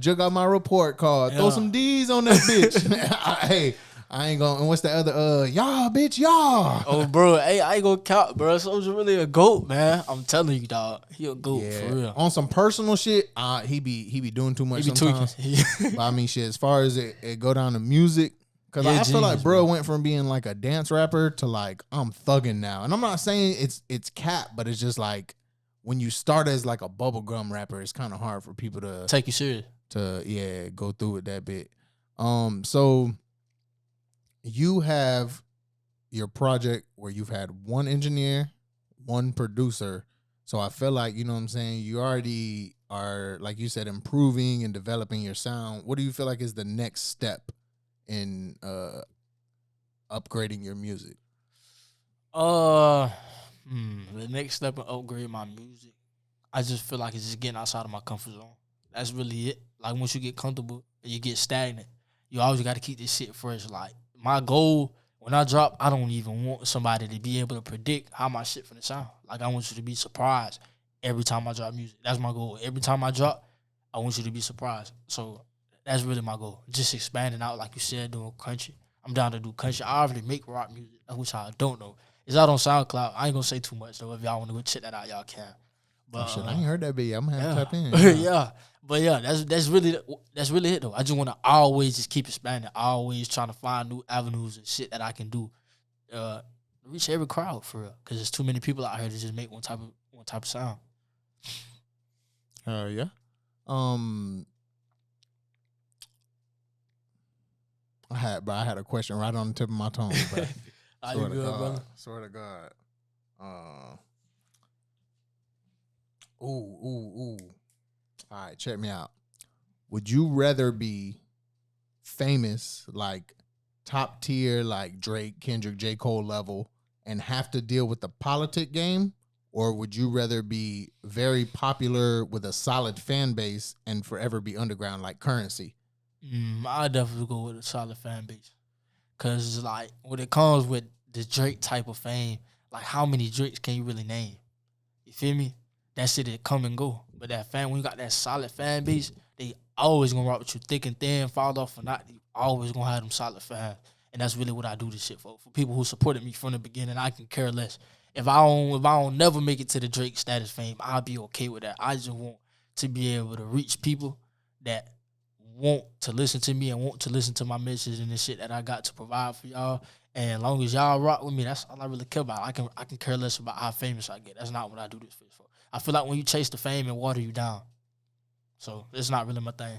Just got my report card. Throw some D's on that bitch. Hey, I ain't gonna. And what's the other? Y'all, bitch, y'all. Oh, bro, hey, I ain't gonna count, bro. Soulja really a goat, man. I'm telling you, dog. He a goat for real. On some personal shit, he be doing too much sometimes. But I mean, shit. As far as it go down to music, because I feel like bro went from being like a dance rapper to like I'm thugging now, and I'm not saying it's cap, but it's just like when you start as like a bubblegum rapper, it's kind of hard for people to take you serious. To go through with that bit. So you have your project where you've had one engineer, one producer. So I feel like, you know what I'm saying, you already are, like you said, improving and developing your sound. What do you feel like is the next step in upgrading your music? The next step in upgrade my music, I just feel like it's just getting outside of my comfort zone. That's really it. Like once you get comfortable and you get stagnant, you always got to keep this shit fresh. Like my goal when I drop, I don't even want somebody to be able to predict how my shit finna sound. Like I want you to be surprised every time I drop music. That's my goal. Every time I drop, I want you to be surprised. So that's really my goal. Just expanding out, like you said, doing country. I'm down to do country. I already make rock music, which I don't know. It's out on SoundCloud. I ain't gonna say too much though. If y'all want to go check that out, y'all can. But shit, I ain't heard that bit yet. I'm gonna have to tap in. Yeah. But yeah, that's really it though. I just want to always just keep expanding, always trying to find new avenues and shit that I can do, reach every crowd for real. Because there's too many people out here to just make one type of sound. Yeah. I had a question right on the tip of my tongue, bro. Swear to God, brother. Swear to God. Ooh. All right, check me out. Would you rather be famous, like top tier, like Drake, Kendrick, J. Cole level, and have to deal with the politic game? Or would you rather be very popular with a solid fan base and forever be underground like Currency? I'd definitely go with a solid fan base. Because, like, when it comes with the Drake type of fame, like, how many Drakes can you really name? You feel me? That shit that come and go. But that fan, when you got that solid fan base, they always gonna rock with you thick and thin, fall off or not. You always gonna have them solid fans. And that's really what I do this shit for. For people who supported me from the beginning, I can care less. If I don't never make it to the Drake status fame, I'll be okay with that. I just want to be able to reach people that want to listen to me and want to listen to my message and the shit that I got to provide for y'all. And as long as y'all rock with me, that's all I really care about. I can care less about how famous I get. That's not what I do this for. I feel like when you chase the fame and water you down. So it's not really my thing.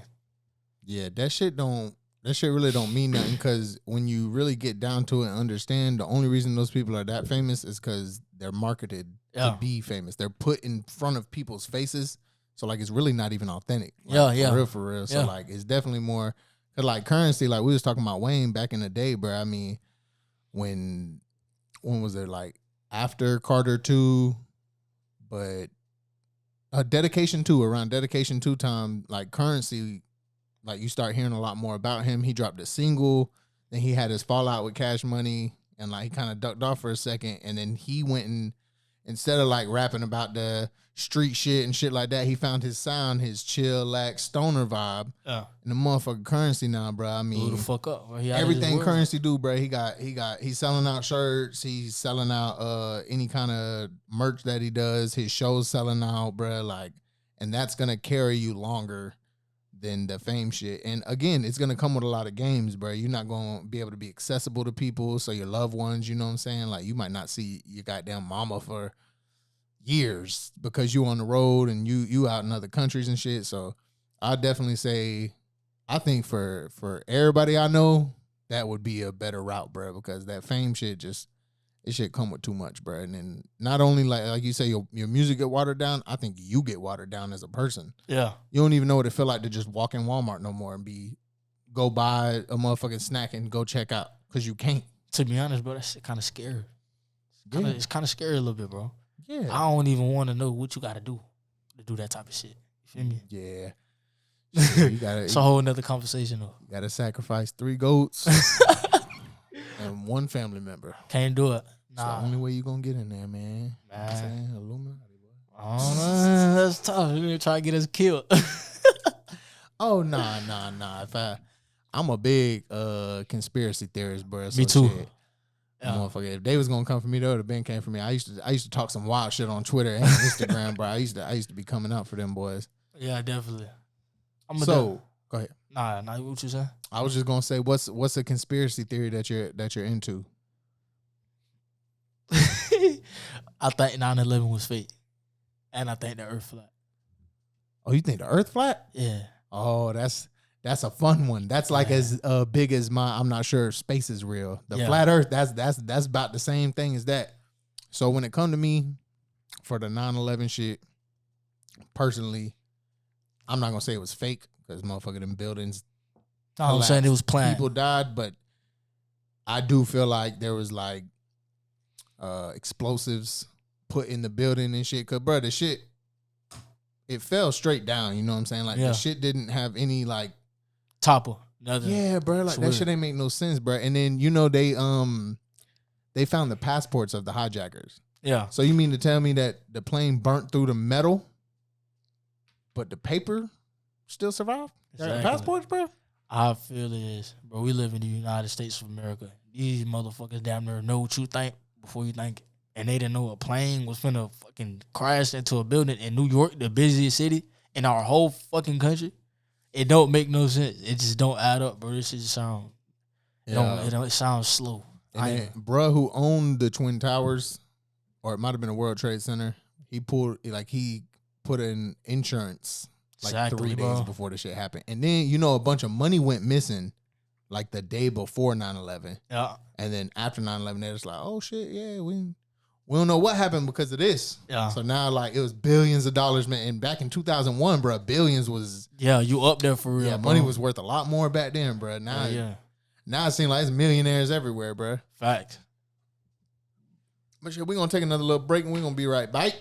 Yeah, that shit really don't mean nothing, because when you really get down to it and understand, the only reason those people are that famous is because they're marketed to be famous. They're put in front of people's faces. So like it's really not even authentic. Like, For real. So like it's definitely more, cause like Currency, like we was talking about Wayne back in the day, bro. I mean, when was there, like, after Carter 2, but Dedication 2, around Dedication 2 time, like Currency, like you start hearing a lot more about him. He dropped a single, then he had his fallout with Cash Money, and like he kind of ducked off for a second, and then he went and instead of like rapping about the street shit and shit like that, he found his sound, his chill, lax, stoner vibe. Yeah. And the motherfucking Currency now, bro. I mean, Blew the fuck up. Bro. Everything Currency do, bro. He's selling out shirts. He's selling out any kind of merch that he does. His show's selling out, bro. Like, and that's gonna carry you longer than the fame shit. And again, it's gonna come with a lot of games, bro. You're not gonna be able to be accessible to people, so your loved ones, you know what I'm saying? Like, you might not see your goddamn mama for years because you on the road and you out in other countries and shit. So I definitely say, I think for everybody I know, that would be a better route, bro, because that fame shit it should come with too much, bro. And then not only like you say, your music get watered down, I think you get watered down as a person. Yeah. You don't even know what it feel like to just walk in Walmart no more and go buy a motherfucking snack and go check out because you can't. To be honest, bro, that shit kind of scary. It's kind of scary a little bit, bro. Yeah. I don't even want to know what you got to do that type of shit. You feel me? Yeah. You gotta, it's a whole nother conversation, though. You got to sacrifice 3 goats and 1 family member. Can't do it. It's the only way you going to get in there, man. Illuminati, boy. I don't know. That's tough. You're going to try to get us killed. Oh, nah. I'm a big conspiracy theorist, bro. So Me too. Shit. Yeah. Motherfucker, if they was gonna come for me, they would have been came for me. I used to talk some wild shit on Twitter and Instagram, bro. I used to be coming out for them boys. Yeah, definitely. Go ahead. Nah, what you say? I was just gonna say, what's a conspiracy theory that you're into? I think 9/11 was fake, and I think the Earth flat. Oh, you think the Earth flat? Yeah. Oh, that's a fun one. That's like as big as I'm not sure if space is real. The flat Earth, that's about the same thing as that. So when it come to me for the 9/11 shit, personally, I'm not gonna say it was fake because motherfucker them buildings. I'm saying it was planned. People died, but I do feel like there was like explosives put in the building and shit. Cause bro, the shit, it fell straight down. You know what I'm saying? Like the shit didn't have any like topper. Nothing. Yeah, bro. Like that shit ain't make no sense, bro. And then they found the passports of the hijackers. Yeah. So you mean to tell me that the plane burnt through the metal, but the paper still survived? Exactly. Passports, bro. I feel is, bro. We live in the United States of America. These motherfuckers damn near know what you think before you think it. And they didn't know a plane was finna fucking crash into a building in New York, the busiest city in our whole fucking country. It don't make no sense. It just don't add up, bro. This shit sound, it sounds slow. And then, bro, who owned the Twin Towers, or it might have been a World Trade Center, he put in insurance like 3 days before the shit happened. And then, a bunch of money went missing like the day before 9/11. Yeah. And then after 9/11, they're just like, oh shit, yeah, we don't know what happened because of this. Yeah. So now, like, it was billions of dollars, man. And back in 2001, bro, billions was... Yeah, you up there for real, yeah, bro. money was worth a lot more back then, bro. Now, now it seems like it's millionaires everywhere, bro. Fact. But shit, we're going to take another little break, and we're going to be right back.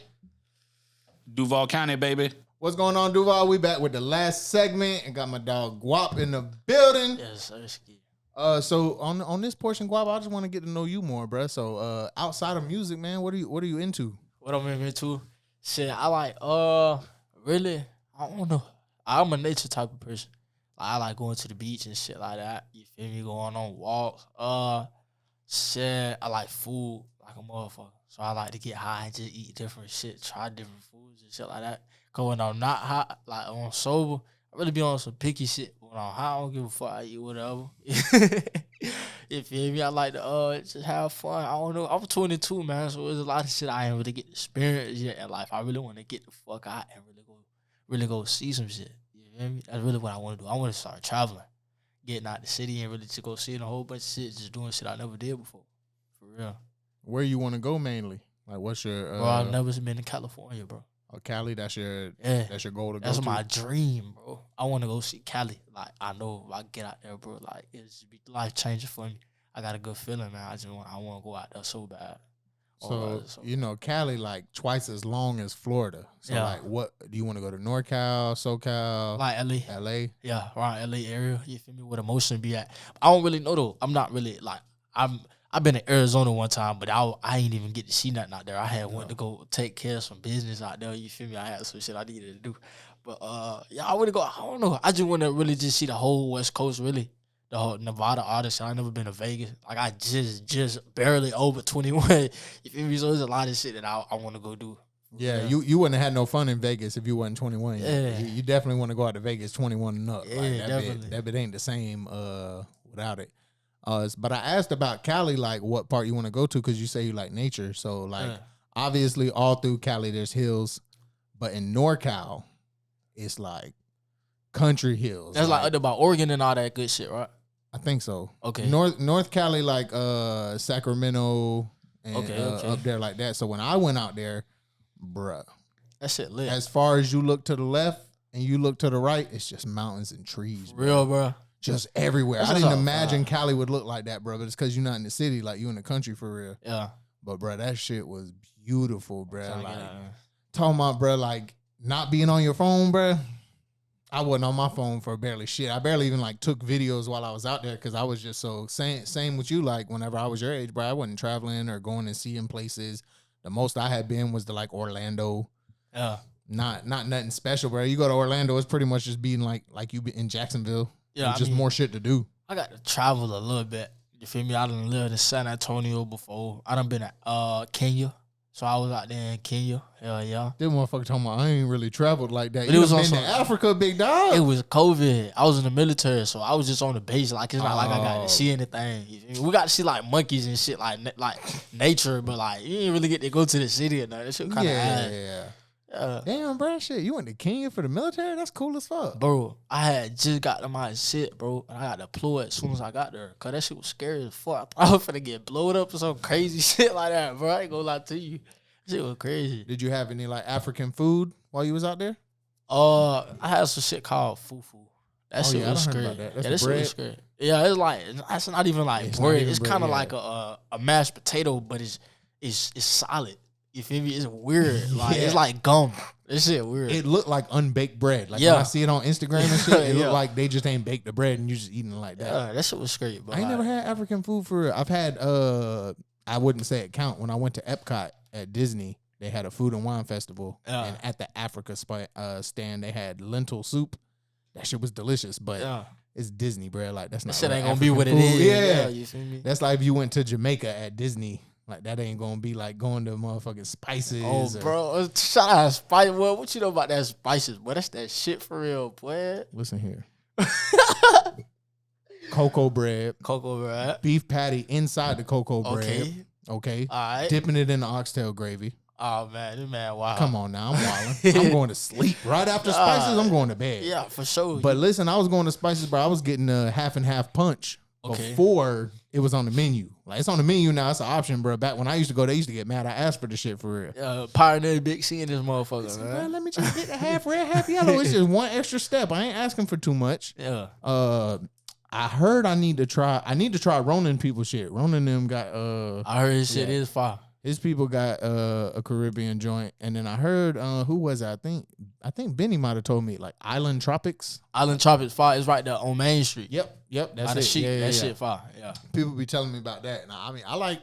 Duval County, baby. What's going on, Duval? We back with the last segment and got my dog Guapp in the building. Yes, sir. So on this portion, Guapp, I just want to get to know you more, bro. So outside of music, man, what are you into? What I'm into? Shit, I like really, I don't know. I'm a nature type of person. Like, I like going to the beach and shit like that. You feel me? Going on walks. Shit, I like food like a motherfucker. So I like to get high and just eat different shit, try different foods and shit like that. Cause when I'm not hot, like I'm sober, I really be on some picky shit. When I'm hot, I don't give a fuck. I eat whatever. You feel me? I like to just have fun. I don't know. I'm 22, man, so there's a lot of shit I ain't really get to experience yet in life. I really want to get the fuck out and really go see some shit. You feel me? That's really what I want to do. I want to start traveling, getting out the city and really to go seeing a whole bunch of shit, just doing shit I never did before. For real. Where you want to go mainly? Like, what's your? Bro, I've never been in California, bro. Oh, Cali, that's your goal to go. That's my dream, bro. I want to go see Cali. Like, I know if I get out there, bro, like, it's be life changing for me. I got a good feeling, man. I want to go out there so bad. So, you know, Cali like twice as long as Florida. So like, what do you want to go to? NorCal, SoCal, like LA? Yeah, around LA area. You feel me? Where the motion be at? I don't really know though. I'm not really like I've been in Arizona one time, but I ain't even get to see nothing out there. I had went to go take care of some business out there. You feel me? I had some shit I needed to do. But yeah, I would go. I don't know. I just want to really just see the whole West Coast, really. The whole Nevada, all this shit. I never been to Vegas. Like I just barely over 21. You feel me? So there's a lot of shit that I want to go do. Yeah, you wouldn't have had no fun in Vegas if you wasn't 21. Yeah. You definitely want to go out to Vegas 21 and up. Yeah, like, definitely. That bit ain't the same without it. But I asked about Cali, like what part you want to go to, because you say you like nature. So like obviously all through Cali there's hills, but in NorCal it's like country hills. That's like about Oregon and all that good shit, right? I think so. Okay. North Cali, like Sacramento and okay. up there like that. So when I went out there, bruh, that shit lit. as far as you look to the left and you look to the right, it's just mountains and trees. Real, bro. Just everywhere. That's I didn't what's up, imagine Cali would look like that, bro. But it's because you're not in the city, like you in the country for real. Yeah. But bro, that shit was beautiful, bro. Like yeah. talking about, bro, like not being on your phone, bro. I wasn't on my phone for barely shit. I barely even like took videos while I was out there because I was just so same with you. Like whenever I was your age, bro, I wasn't traveling or going and seeing places. The most I had been was to like Orlando. Yeah. Not nothing special, bro. You go to Orlando, it's pretty much just being like you be in Jacksonville. Yeah, just more shit to do. I got to travel a little bit. You feel me? I done lived in San Antonio before. I done been at Kenya. So I was out there in Kenya. Hell yeah. This motherfucker talking about I ain't really traveled like that. But You it was been also to Africa, big dog. It was COVID. I was in the military, so I was just on the base. Like it's not like I got to see anything. We got to see like monkeys and shit, like nature, but like you didn't really get to go to the city or nothing. That shit kind of yeah. Damn, bro, shit. You went to Kenya for the military? That's cool as fuck. Bro, I had just got to my shit, bro, and I got deployed as soon as I got there. Cause that shit was scary as fuck. I thought I was finna get blowed up or some crazy shit like that, bro. I ain't gonna lie to you. That shit was crazy. Did you have any like African food while you was out there? I had some shit called fufu. That shit was I heard scary. about that. That's That shit bread? was scary. Yeah, it's like it's not even like It's not bread. even It's bread, kind of yeah. like a mashed potato, but it's solid. You feel me? It's weird. Like it's like gum. This shit weird. It looked like unbaked bread. Like when I see it on Instagram and shit, it looked like they just ain't baked the bread and you just eating it like that. Yeah, that shit was great. But I ain't never had African food for real. I've had I wouldn't say it count. When I went to Epcot at Disney, they had a food and wine festival. And at the Africa stand they had lentil soup. That shit was delicious, but it's Disney, bro. Like that's not that shit real ain't gonna be what it African food. is. Yeah. You feel me? That's like if you went to Jamaica at Disney. Like that ain't gonna be like going to motherfucking Spices. Oh, bro, shout out Spice. Well, what you know about that Spices? Boy, that's that shit for real, boy. Listen here. Cocoa bread. Cocoa bread. Beef patty inside the cocoa bread. Okay. All right. Dipping it in the oxtail gravy. Oh, man. This man, wow. Come on now. I'm wilding. I'm going to sleep. Right after Spices, I'm going to bed. Yeah, for sure. But listen, I was going to Spices, bro. I was getting a half and half punch before it was on the menu. Like, it's on the menu now. It's an option, bro. Back when I used to go, they used to get mad. I asked for the shit for real. Pioneer Big C in this motherfucker, Listen, man. bro, let me just get the half red, half yellow. It's just one extra step. I ain't asking for too much. Yeah. I heard I need to try Ronan people shit. Ronan them got I heard his shit is fire. His people got a Caribbean joint, and then I heard who was it? I think Benny might have told me like Island Tropics. Island Tropics fire is right there on Main Street. Yep, that's it. Sheet. Yeah, that shit fire. Yeah. People be telling me about that. Now, I mean, I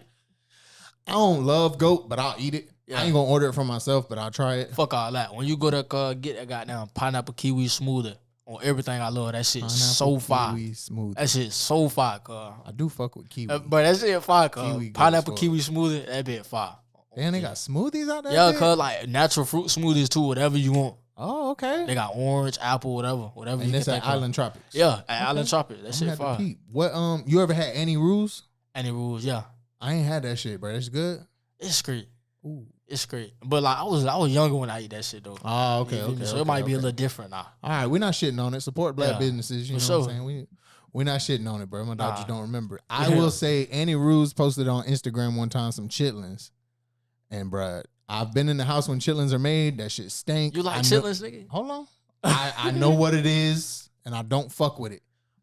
don't love goat, but I'll eat it. Yeah. I ain't gonna order it for myself, but I'll try it. Fuck all that. When you go to get that goddamn pineapple kiwi smoothie on everything, I love that shit. So fire. Kiwi smoothie. That shit so fire, cuz. I do fuck with kiwi. But that shit fire, cuz. Kiwi good Pineapple as fuck. kiwi smoothie, that bit fire. Damn, they got smoothies out there. Yeah, bitch? cuz like natural fruit smoothies too, whatever you want. Oh, okay. They got orange, apple, whatever And you that's can at think of. Island Tropics. Yeah, at Island Tropics. That I'm shit gonna have to fire. peep. What you ever had any rules? Any rules, yeah. I ain't had that shit, bro. That's good. It's great. Ooh. It's great. But like I was younger when I eat that shit though. Oh, okay, You feel me? okay. So okay, it might be a okay. little different now. All right, we're not shitting on it. Support black Yeah, businesses. You know for what I'm sure. saying? We're not shitting on it, bro. My dog just Nah. don't remember. I Yeah. will say Annie Ruse posted on Instagram one time some chitlins. And, bro, I've been in the house when chitlins are made. That shit stink. You like I know- chitlins, nigga? Hold on. I know what it is, and I don't fuck with it.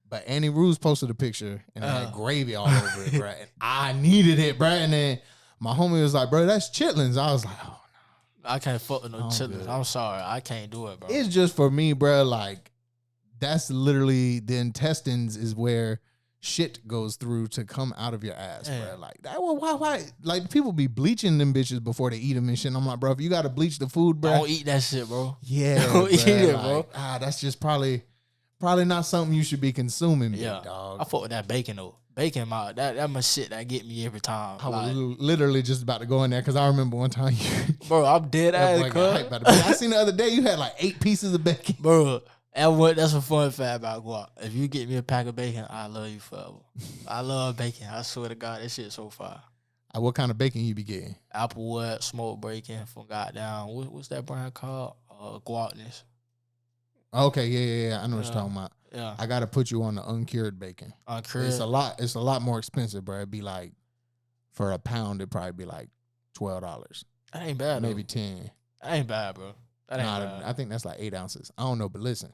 But Annie Ruse posted a picture, and it had gravy all over it, bro. And I needed it, bro. And then My homie was like, bro, that's chitlins. I was like, oh, I can't fuck with no chitlins. good. I'm sorry. I can't do it, bro. it's just for me, bro. Like, that's literally the intestines is where shit goes through to come out of your ass, bro. Like that. Well, why? Like people be bleaching them bitches before they eat them and shit. And I'm like, bro, if you got to bleach the food, bro, Don't eat that shit, bro. Yeah, Don't eat it, like, bro. That's just probably not something you should be consuming, big dog. I fuck with that bacon though. Bacon, that my shit that get me every time. I was literally just about to go in there because I remember one time bro, I'm dead ass. I seen the other day you had like 8 pieces of bacon, bro. That's a fun fact about Guapp. If you get me a pack of bacon, I love you forever. I love bacon. I swear to God, that shit so fire. What kind of bacon you be getting? Applewood smoked bacon from goddamn what's that brand called? Guappness. Okay, yeah. I know what you're talking about. Yeah, I gotta put you on the uncured bacon. Uncured. It's a lot more expensive, bro. It'd be like for a pound, it'd probably be like $12. That ain't bad. Maybe though. 10. That ain't bad, bro. That ain't bad. I think that's like 8 ounces. I don't know, but listen,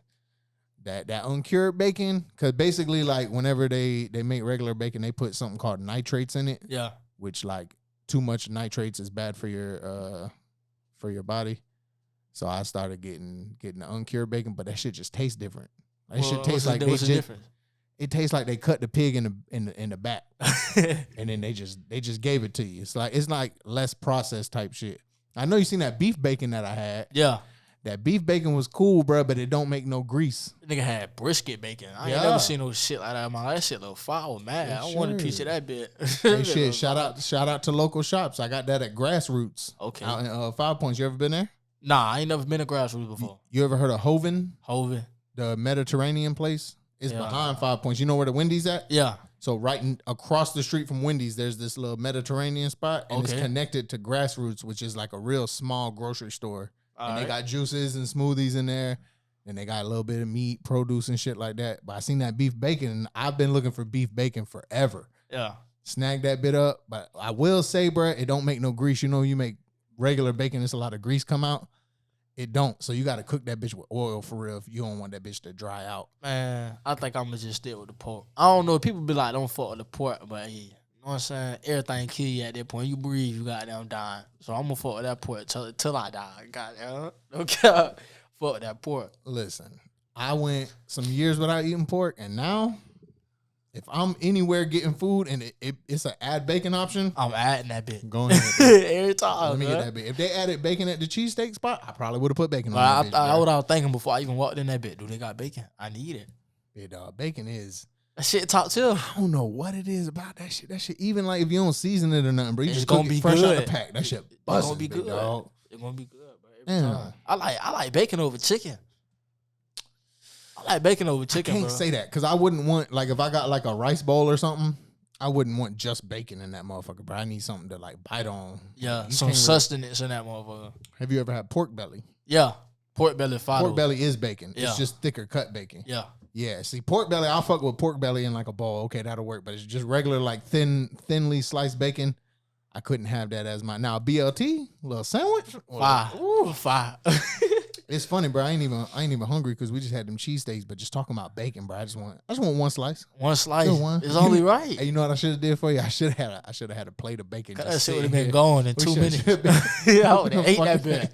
that uncured bacon, because basically like whenever they make regular bacon, they put something called nitrates in it. Yeah. Which like too much nitrates is bad for your body. So I started getting the uncured bacon, but that shit just tastes different. That shit tastes like what's the difference? It tastes like they cut the pig in the back, and then they just gave it to you. It's like less processed type shit. I know you seen that beef bacon that I had. Yeah, that beef bacon was cool, bro, but it don't make no grease. Nigga had brisket bacon. I ain't never seen no shit like that. Man, that shit look foul, man. Yeah, I want a piece of that bit. Hey, shit, shout out to local shops. I got that at Grassroots. Okay, out in 5 Points. You ever been there? Nah, I ain't never been to Grassroots before. You ever heard of Hoven? Hoven, the Mediterranean place. It's behind 5 Points. You know where the Wendy's at? Yeah. So across the street from Wendy's, there's this little Mediterranean spot, and it's connected to Grassroots, which is like a real small grocery store. They got juices and smoothies in there, and they got a little bit of meat, produce, and shit like that. But I seen that beef bacon, and I've been looking for beef bacon forever. Yeah. Snag that bit up. But I will say, bro, it don't make no grease. You know, you make regular bacon, there's a lot of grease come out. It don't. So you got to cook that bitch with oil for real if you don't want that bitch to dry out. Man, I think I'm going to just stick with the pork. I don't know. People be like, don't fuck with the pork, but yeah. You know what I'm saying? Everything kill you at that point. You breathe, you goddamn dying. So I'm going to fuck with that pork till I die. Goddamn. Okay. Fuck with that pork. Listen, I went some years without eating pork, and now if I'm anywhere getting food and it's an add bacon option, I'm adding that bit. Go ahead. Every time. Let me get that bit. If they added bacon at the cheesesteak spot, I probably would have put bacon on that bitch. I was thinking before I even walked in that bit. Do they got bacon? I need it. Yeah, dog. Bacon is... That shit top tier. I don't know what it is about that shit. That shit, even like if you don't season it or nothing, bro, you it's just cook it fresh good. out the pack. That shit busting, it's gonna be good. Dog. It's gonna be good, bro. Every time. I like bacon over chicken. I like bacon over chicken. I can't say that because I wouldn't want, like, if I got like a rice bowl or something, I wouldn't want just bacon in that motherfucker, bro. I need something to like bite on. Yeah, some sustenance in that motherfucker. Have you ever had pork belly? Yeah, pork belly fado. Pork belly is bacon. Yeah. It's just thicker cut bacon. Yeah. Yeah, see, pork belly, I'll fuck with pork belly in like a bowl. Okay, that'll work. But it's just regular, like thinly sliced bacon. I couldn't have that as my now BLT, little sandwich. Fire. Ooh, fire. It's funny, bro. I ain't even hungry because we just had them cheesesteaks. But just talking about bacon, bro. I just want one slice. One slice. One. It's only right. Hey, you know what I should have did for you? I should have had a plate of bacon. That shit would have been gone in 2 minutes. Yeah, I would have ate that bit.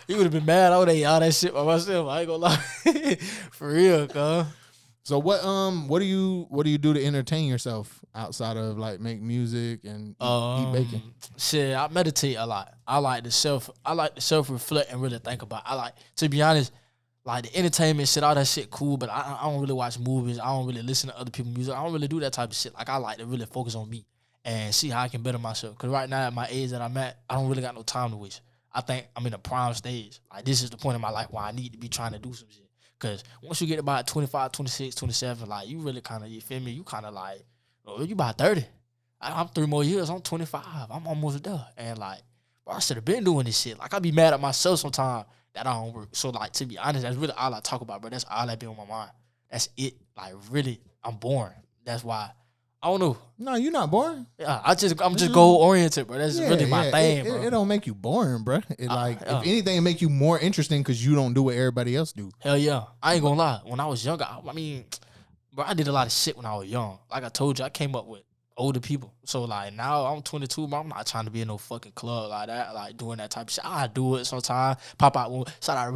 You would have been mad. I would have ate all that shit by myself. I ain't gonna lie. For real, cuz. So what do you do to entertain yourself outside of like make music and eat bacon? Shit, I meditate a lot. I like to self reflect and really think about. To be honest, like the entertainment shit, all that shit cool, but I don't really watch movies. I don't really listen to other people's music. I don't really do that type of shit. Like I like to really focus on me and see how I can better myself. Cause right now at my age that I'm at, I don't really got no time to waste. I think I'm in a prime stage. Like this is the point in my life where I need to be trying to do some shit. Because once you get about 25, 26, 27, like, you really kind of, you feel me? You kind of like, oh, you about 30. I'm 3 more years. I'm 25. I'm almost there. And, like, bro, I should have been doing this shit. Like, I be mad at myself sometimes that I don't work. So, like, to be honest, that's really all I talk about, bro. That's all that be on my mind. That's it. Like, really, I'm boring. That's why. I don't know. No, you're not boring. Yeah, I'm just goal oriented, bro. That's really my thing, bro. It don't make you boring, bro. If anything, it make you more interesting because you don't do what everybody else do. Hell yeah. I ain't gonna lie. When I was younger, I mean, bro, I did a lot of shit when I was young. Like I told you, I came up with older people. So like now I'm 22, but I'm not trying to be in no fucking club like that, like doing that type of shit. I do it sometimes. Pop out, shout out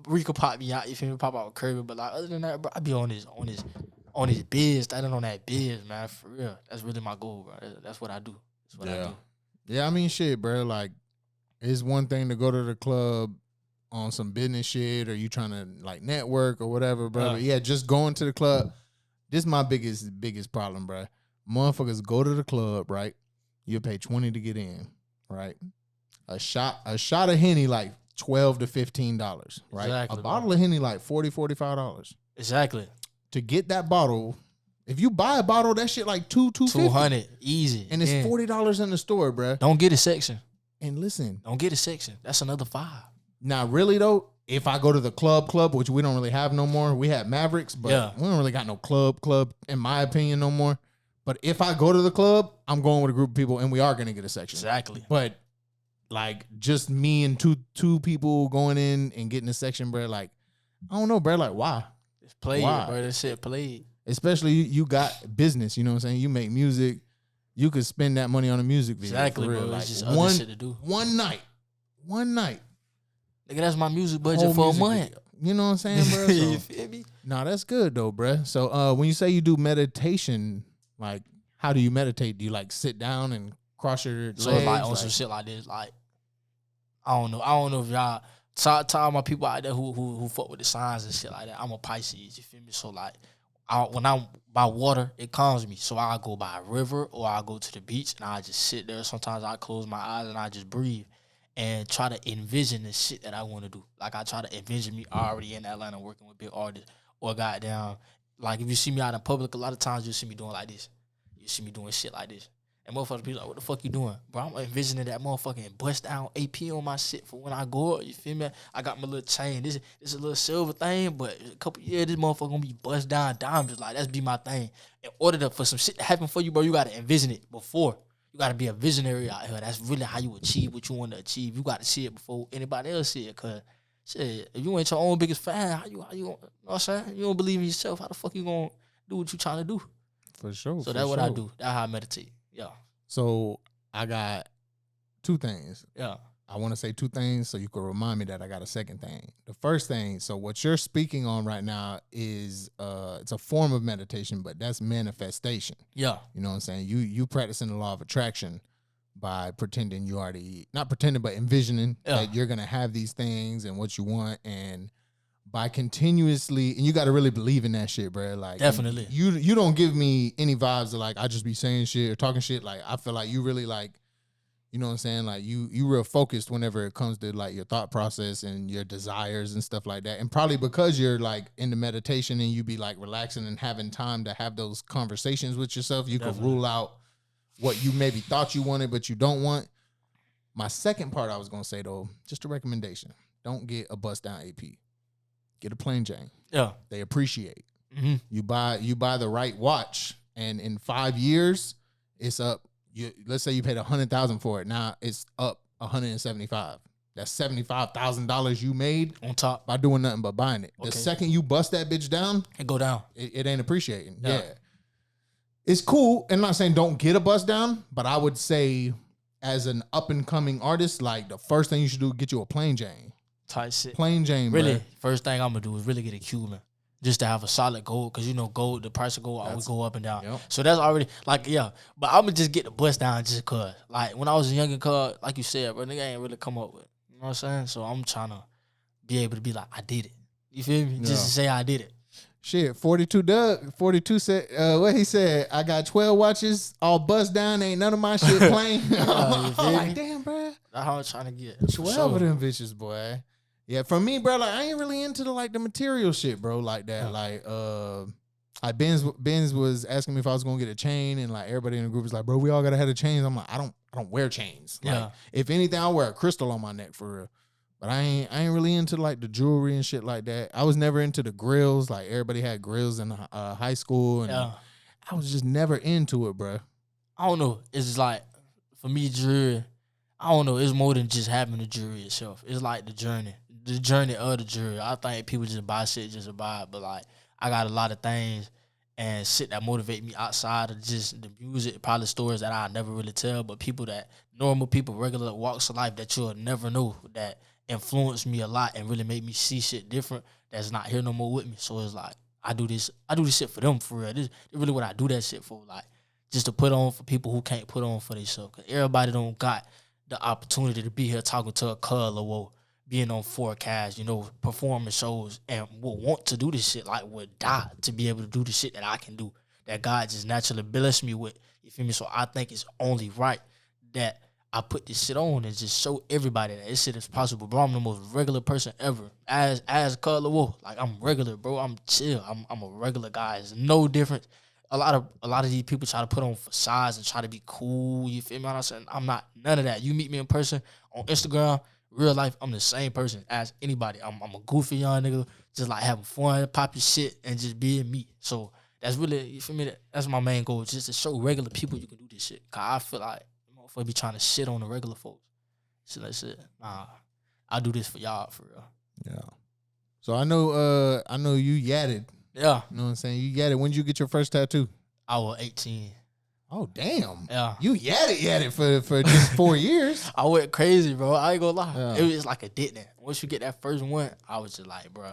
Rika pop me out. You feel me? Pop out with Kirby, but like other than that, bro, I be on his biz, standing on that biz, man. For real, that's really my goal, bro. That's what I do. That's what I do. Yeah, I mean, shit, bro. Like, it's one thing to go to the club on some business shit, or you trying to like network or whatever, bro. But yeah, just going to the club. This is my biggest problem, bro. Motherfuckers go to the club, right? You pay $20 to get in, right? A shot of Henny like $12 to $15, right? Exactly, a bottle of Henny like $40, $45. Exactly. To get that bottle, if you buy a bottle, that shit like $250 easy, and it's $40 in the store, bro. Don't get a section. And listen, don't get a section. That's another $5. Now, really though, if I go to the club, which we don't really have no more, we had Mavericks, but we don't really got no club, in my opinion, no more. But if I go to the club, I'm going with a group of people, and we are going to get a section. Exactly. But like just me and two people going in and getting a section, bro. Like I don't know, bro. Like why? It's played, bro. That shit played. Especially you got business. You know what I'm saying? You make music. You could spend that money on a music video. Exactly, for real. bro. Like it's just other shit to do. One night. Nigga, that's my music budget for a month. Video. You know what I'm saying, bro? So, you feel me? Nah, that's good though, bro. So when you say you do meditation, like how do you meditate? Do you like sit down and cross your legs? So like on some shit like this, like I don't know if y'all tell my people out there who fuck with the signs and shit like that. I'm a Pisces, you feel me? So like when I'm by water, it calms me. So I go by a river or I go to the beach and I just sit there. Sometimes I close my eyes and I just breathe and try to envision the shit that I want to do. Like I try to envision me already in Atlanta working with big artists, or goddamn, like if you see me out in public, a lot of times you'll see me doing like this. You see me doing shit like this. And motherfuckers be like, what the fuck you doing? Bro, I'm envisioning that motherfucking bust down AP on my shit for when I go up. You feel me? I got my little chain. This is a little silver thing, but a couple years, this motherfucker gonna be bust down diamonds. Like, that's be my thing. In order for some shit to happen for you, bro, you gotta envision it before. You gotta be a visionary out here. That's really how you achieve what you want to achieve. You gotta see it before anybody else see it. Cause shit, if you ain't your own biggest fan, how you gonna, you know what I'm saying? You don't believe in yourself. How the fuck you gonna do what you trying to do? For sure. So that's what I do. That's how I meditate. Yeah. So I got two things. Yeah. I want to say two things so you can remind me that I got a second thing. The first thing, so what you're speaking on right now is it's a form of meditation, but that's manifestation. Yeah. You know what I'm saying? You practicing the law of attraction by pretending you already, not pretending, but envisioning that you're going to have these things and what you want, and by continuously, and you got to really believe in that shit, bro. Like, definitely. You don't give me any vibes of like I just be saying shit or talking shit. Like, I feel like you really like, you know what I'm saying? Like you real focused whenever it comes to like your thought process and your desires and stuff like that. And probably because you're like into meditation and you be like relaxing and having time to have those conversations with yourself, you can rule out what you maybe thought you wanted but you don't want. My second part I was gonna say though, just a recommendation: don't get a bust down AP. Get a plain Jane. Yeah, they appreciate. Mm-hmm. You buy the right watch, and in 5 years, it's up. Let's say you paid $100,000 for it. Now it's up $175,000. That's $75,000 you made on top by doing nothing but buying it. Okay. The second you bust that bitch down, it go down. It ain't appreciating. Yeah, it's cool. And I'm not saying don't get a bust down, but I would say as an up and coming artist, like the first thing you should do is get you a plain Jane. Tight shit. Plain Jane, really, bro. First thing I'm gonna do is really get a Cuban, just to have a solid gold, because you know gold, the price of gold always go up and down. Yep. So that's already like but I'm gonna just get the bust down just cause. Like when I was a younger cuz, like you said, bro, nigga ain't really come up with. You know what I'm saying? So I'm trying to be able to be like, I did it. You feel me? Just to say I did it. Shit, 42 said, what he said, I got 12 watches, all bust down, ain't none of my shit plain. I'm like, damn, bro. That's how I'm trying to get. 12 of them bitches, boy. Yeah, for me, bro, like I ain't really into the material shit, bro, like that. Like Benz was asking me if I was gonna get a chain, and like everybody in the group was like, bro, we all gotta have the chains. I'm like, I don't wear chains. Like, if anything, I'll wear a crystal on my neck for real. But I ain't really into like the jewelry and shit like that. I was never into the grills. Like everybody had grills in high school, and I was just never into it, bro. I don't know. It's just like for me, jewelry. I don't know. It's more than just having the jewelry itself. It's like the journey of the jewelry. I think people just buy shit just to buy it, but like I got a lot of things, and shit that motivate me outside of just the music, probably stories that I never really tell, but people that, normal people, regular walks of life that you'll never know that influenced me a lot and really made me see shit different that's not here no more with me. So it's like, I do this shit for them, for real. This is really what I do that shit for, like, just to put on for people who can't put on for themselves. Because everybody don't got the opportunity to be here talking to a color or being on forecast, performing shows, and will want to do this shit, like would die to be able to do the shit that I can do, that God just naturally blessed me with. You feel me? So I think it's only right that I put this shit on and just show everybody that this shit is possible, bro. I'm the most regular person ever. As Color Wolf, like, I'm regular, bro. I'm chill. I'm a regular guy. It's no difference. A lot of these people try to put on facades and try to be cool. You feel me? I'm saying I'm not none of that. You meet me in person on Instagram, real life, I'm the same person as anybody. I'm a goofy young nigga, just like having fun, pop your shit, and just being me. So that's really, you feel me? That's my main goal, just to show regular people you can do this shit. Cause I feel like motherfuckers be trying to shit on the regular folks. So that's it. Nah, I do this for y'all, for real. Yeah. So I know you yadded. Yeah. You know what I'm saying? You yadded. When did you get your first tattoo? I was 18. Oh, damn. Yeah. You yadded for just 4 years. I went crazy, bro. I ain't gonna lie. Yeah. It was like addicting. Once you get that first one, I was just like, bro,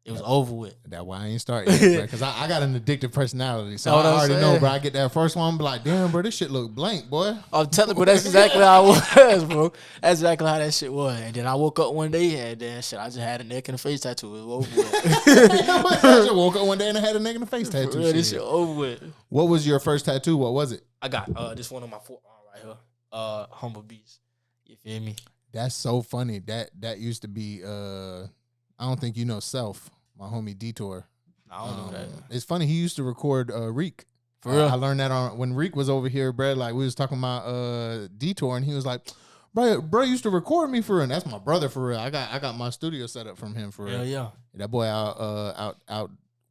it was over with. That's why I ain't starting yet, because I got an addictive personality. So I already know, bro. I get that first one, be like, damn, bro, this shit look blank, boy. I'm telling you, that's exactly how I was, bro. That's exactly how that shit was. And then I woke up one day and then shit, I just had a neck and a face tattoo. It was over with. I just woke up one day and I had a neck and a face tattoo. Real, this shit over with. What was your first tattoo? What was it? I got this one on my forearm right here. Humble Beast. You feel me? That's so funny. That used to be I don't think you know Self, my homie Detour. I don't know that. It's funny, he used to record Reek. For real? I learned that when Reek was over here, bro. Like, we was talking about Detour, and he was like, bro used to record me for real. And that's my brother, for real. I got my studio set up from him, for real. Yeah. That boy out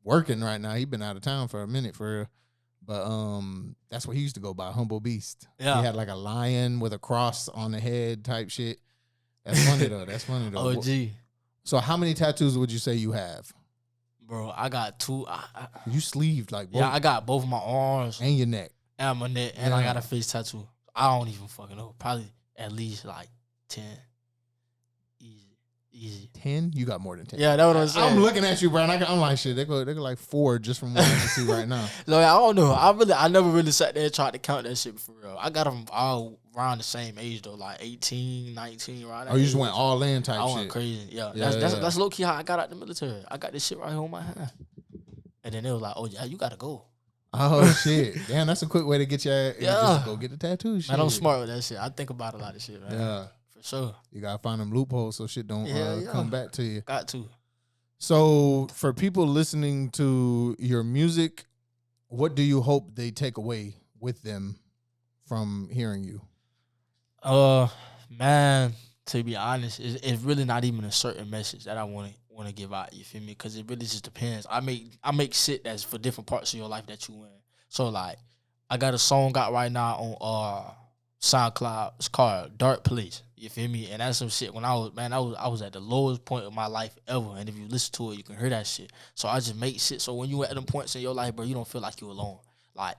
working right now. He been out of town for a minute, for real. But that's what he used to go by, Humble Beast. Yeah. He had like a lion with a cross on the head type shit. That's funny though. That's funny though. OG. So how many tattoos would you say you have? Bro, I got 2. You sleeved like both. Yeah, I got both of my arms and your neck. and my neck, and I got a face tattoo. I don't even fucking know. Probably at least like 10. Easy. 10? You got more than 10. Yeah, that's what I'm saying. I'm looking at you, bro, and I'm like, shit, they go like 4 just from what I can see right now. So I don't know. I never really sat there and tried to count that shit for real. I got them all around the same age though, like 18, 19, right? Oh, you just went all in type I shit. went crazy. Yeah. Yeah, That's low key how I got out the military. I got this shit right here on my hand. And then they was like, oh yeah, you gotta go. Oh shit. Damn, that's a quick way to get your just go get the tattoo shit. Man, I'm smart with that shit. I think about a lot of shit, man. Yeah. For sure. You gotta find them loopholes so shit don't come back to you. Got to. So for people listening to your music, what do you hope they take away with them from hearing you? Man, to be honest, it's really not even a certain message that I want to give out. You feel me? Because it really just depends. I make shit that's for different parts of your life that you in. So like, I got a song out right now on SoundCloud. It's called Dark Place. You feel me? And that's some shit. When I was at the lowest point of my life ever. And if you listen to it, you can hear that shit. So I just make shit. So when you at them points in your life, bro, you don't feel like you alone. Like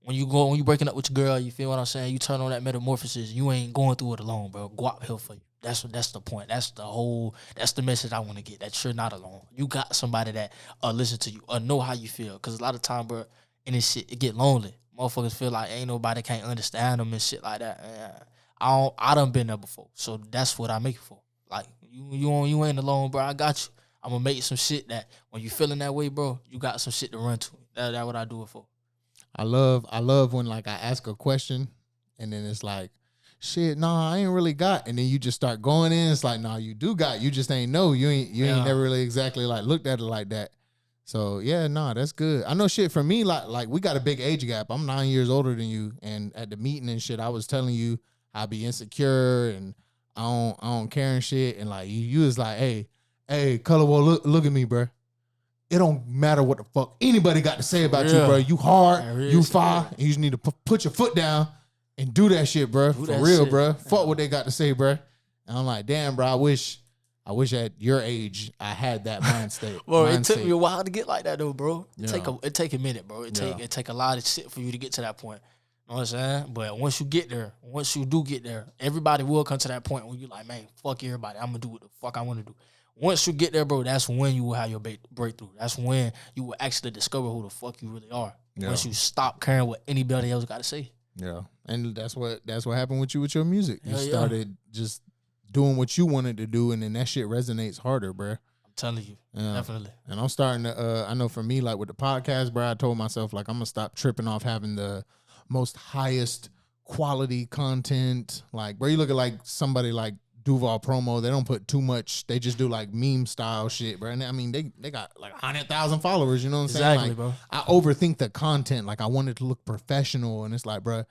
when you breaking up with your girl, you feel what I'm saying? You turn on that Metamorphosis, you ain't going through it alone, bro. Guapp here for you. That's the point. That's the message I want to get. That you're not alone. You got somebody that listen to you or know how you feel. Cause a lot of time, bro, in this shit, it get lonely. Motherfuckers feel like ain't nobody can't understand them and shit like that. I done been there before. So that's what I make it for. Like you ain't alone, bro. I got you. I'm gonna make some shit that when you feeling that way, bro, you got some shit to run to. That's what I do it for. I love when like I ask a question and then it's like, shit, nah, I ain't really got. And then you just start going in. It's like, nah, you do got. You just ain't know. You ain't never really exactly like looked at it like that. So yeah, nah, that's good. I know shit for me, like we got a big age gap. I'm 9 years older than you. And at the meeting and shit, I was telling you I be insecure and I don't care and shit. And like you was like, hey, Color World, look at me, bro. It don't matter what the fuck anybody got to say about you, bro. You hard, you fire, and you just need to put your foot down and do that shit, bro. For real, bro. Fuck what they got to say, bro. And I'm like, damn, bro, I wish I wish at your age I had that mindset. Bro, it took me a while to get like that though, bro. Yeah. It take a minute, bro. It take a lot of shit for you to get to that point. You know what I'm saying? But once you do get there, everybody will come to that point where you like, man, fuck everybody. I'm gonna do what the fuck I want to do. Once you get there, bro, that's when you will have your breakthrough. That's when you will actually discover who the fuck you really are. Yeah. Once you stop caring what anybody else got to say. Yeah, and that's what happened with you with your music. You started just doing what you wanted to do, and then that shit resonates harder, bro. I'm telling you, definitely. And I'm starting to, I know for me, like with the podcast, bro, I told myself, like, I'm going to stop tripping off having the most highest quality content. Like, bro, you look at like somebody like Duval Promo, they don't put too much. They just do like meme style shit, bro. And I mean, they got like 100,000 followers, you know what I'm saying? Like, bro. I overthink the content. Like, I want it to look professional, and it's like, bro,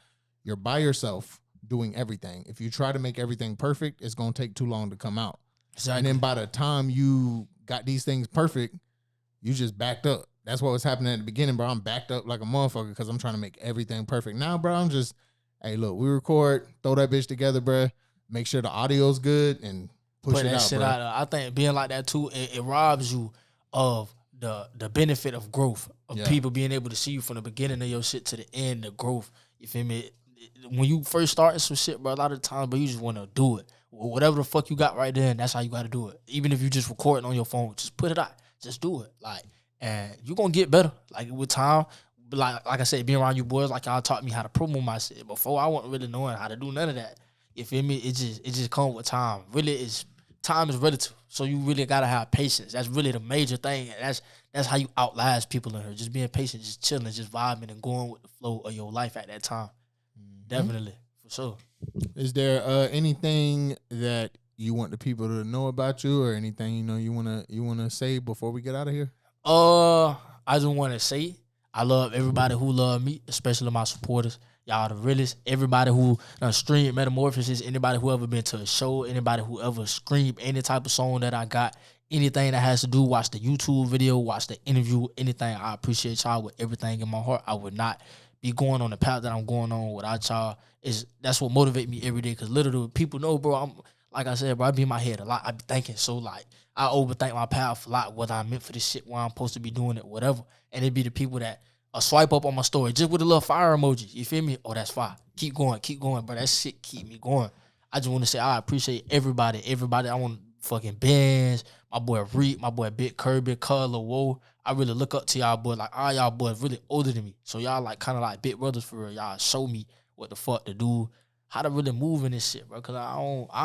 you're by yourself doing everything. If you try to make everything perfect, it's going to take too long to come out. Exactly. And then by the time you got these things perfect, you just backed up. That's what was happening at the beginning, bro. I'm backed up like a motherfucker because I'm trying to make everything perfect. Now, bro, I'm just, hey, look, we record, throw that bitch together, bro. Make sure the audio's good and put that shit out. I think being like that too, it robs you of the benefit of growth, of people being able to see you from the beginning of your shit to the end, the growth. You feel me? When you first start some shit, bro, a lot of the times, but you just want to do it. Whatever the fuck you got right there, and that's how you got to do it. Even if you just recording on your phone, just put it out. Just do it. Like, and you're going to get better. Like, with time, like I said, being around you boys, like y'all taught me how to promote my shit. Before, I wasn't really knowing how to do none of that. You feel me? It just comes with time. Really, time is relative. So you really got to have patience. That's really the major thing. And that's how you outlast people in here. Just being patient, just chilling, just vibing and going with the flow of your life at that time. Definitely, for sure. Is there anything that you want the people to know about you, or anything you wanna say before we get out of here? I just want to say I love everybody who love me, especially my supporters. Y'all the realest. Everybody who streamed Metamorphosis, anybody who ever been to a show, anybody who ever streamed any type of song that I got, anything that has to do, watch the YouTube video, watch the interview, anything. I appreciate y'all with everything in my heart. I would not be going on the path that I'm going on without y'all. That's what motivate me every day, because literally people know, bro, I'm, like I said, bro, I be in my head a lot. I be thinking, so like I overthink my path a lot, whether I'm meant for this shit, why I'm supposed to be doing it, whatever. And it be the people that swipe up on my story just with a little fire emoji. You feel me? Oh, that's fire. Keep going, bro. That shit keep me going. I just want to say I appreciate everybody. I want fucking Benz, my boy Reek, my boy Big Kirby, Color Woe. I really look up to y'all boys. Like, all y'all boys really older than me. So y'all like kind of like big brothers for real. Y'all show me what the fuck to do, how to really move in this shit, bro. Cause I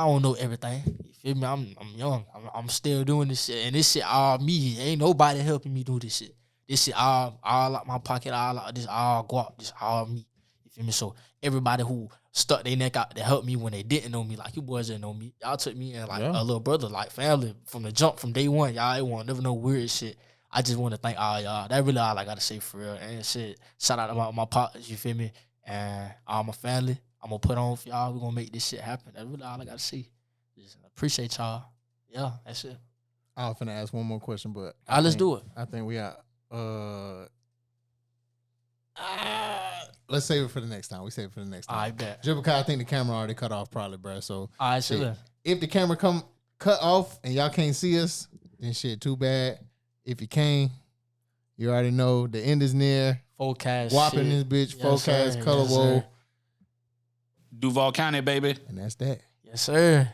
don't know everything. You feel me? I'm young. I'm still doing this shit. And this shit all me. Ain't nobody helping me do this shit. This shit all out my pocket, all out, this all Guapp, this all me. You feel me? So everybody who stuck their neck out to help me when they didn't know me, like you boys didn't know me. Y'all took me in like a little brother, like family from the jump, from day one. Y'all ain't want never know weird shit. I just want to thank all y'all. That really all I gotta say for real. And shit, shout out to my partners, you feel me? And all my family. I'm gonna put on for y'all. We're gonna make this shit happen. That's really all I gotta say. Just appreciate y'all. Yeah, that's it. I was finna ask one more question, but let's do it. I think we got let's save it for the next time. We save it for the next time. I bet. Just because I think the camera already cut off probably, bro. So shit. If the camera cut off and y'all can't see us, then shit, too bad. If you can, you already know the end is near. Forecast. Whopping this bitch. Yes, Forecast, sir. Color Yes, Woe. Duval County, baby. And that's that. Yes, sir.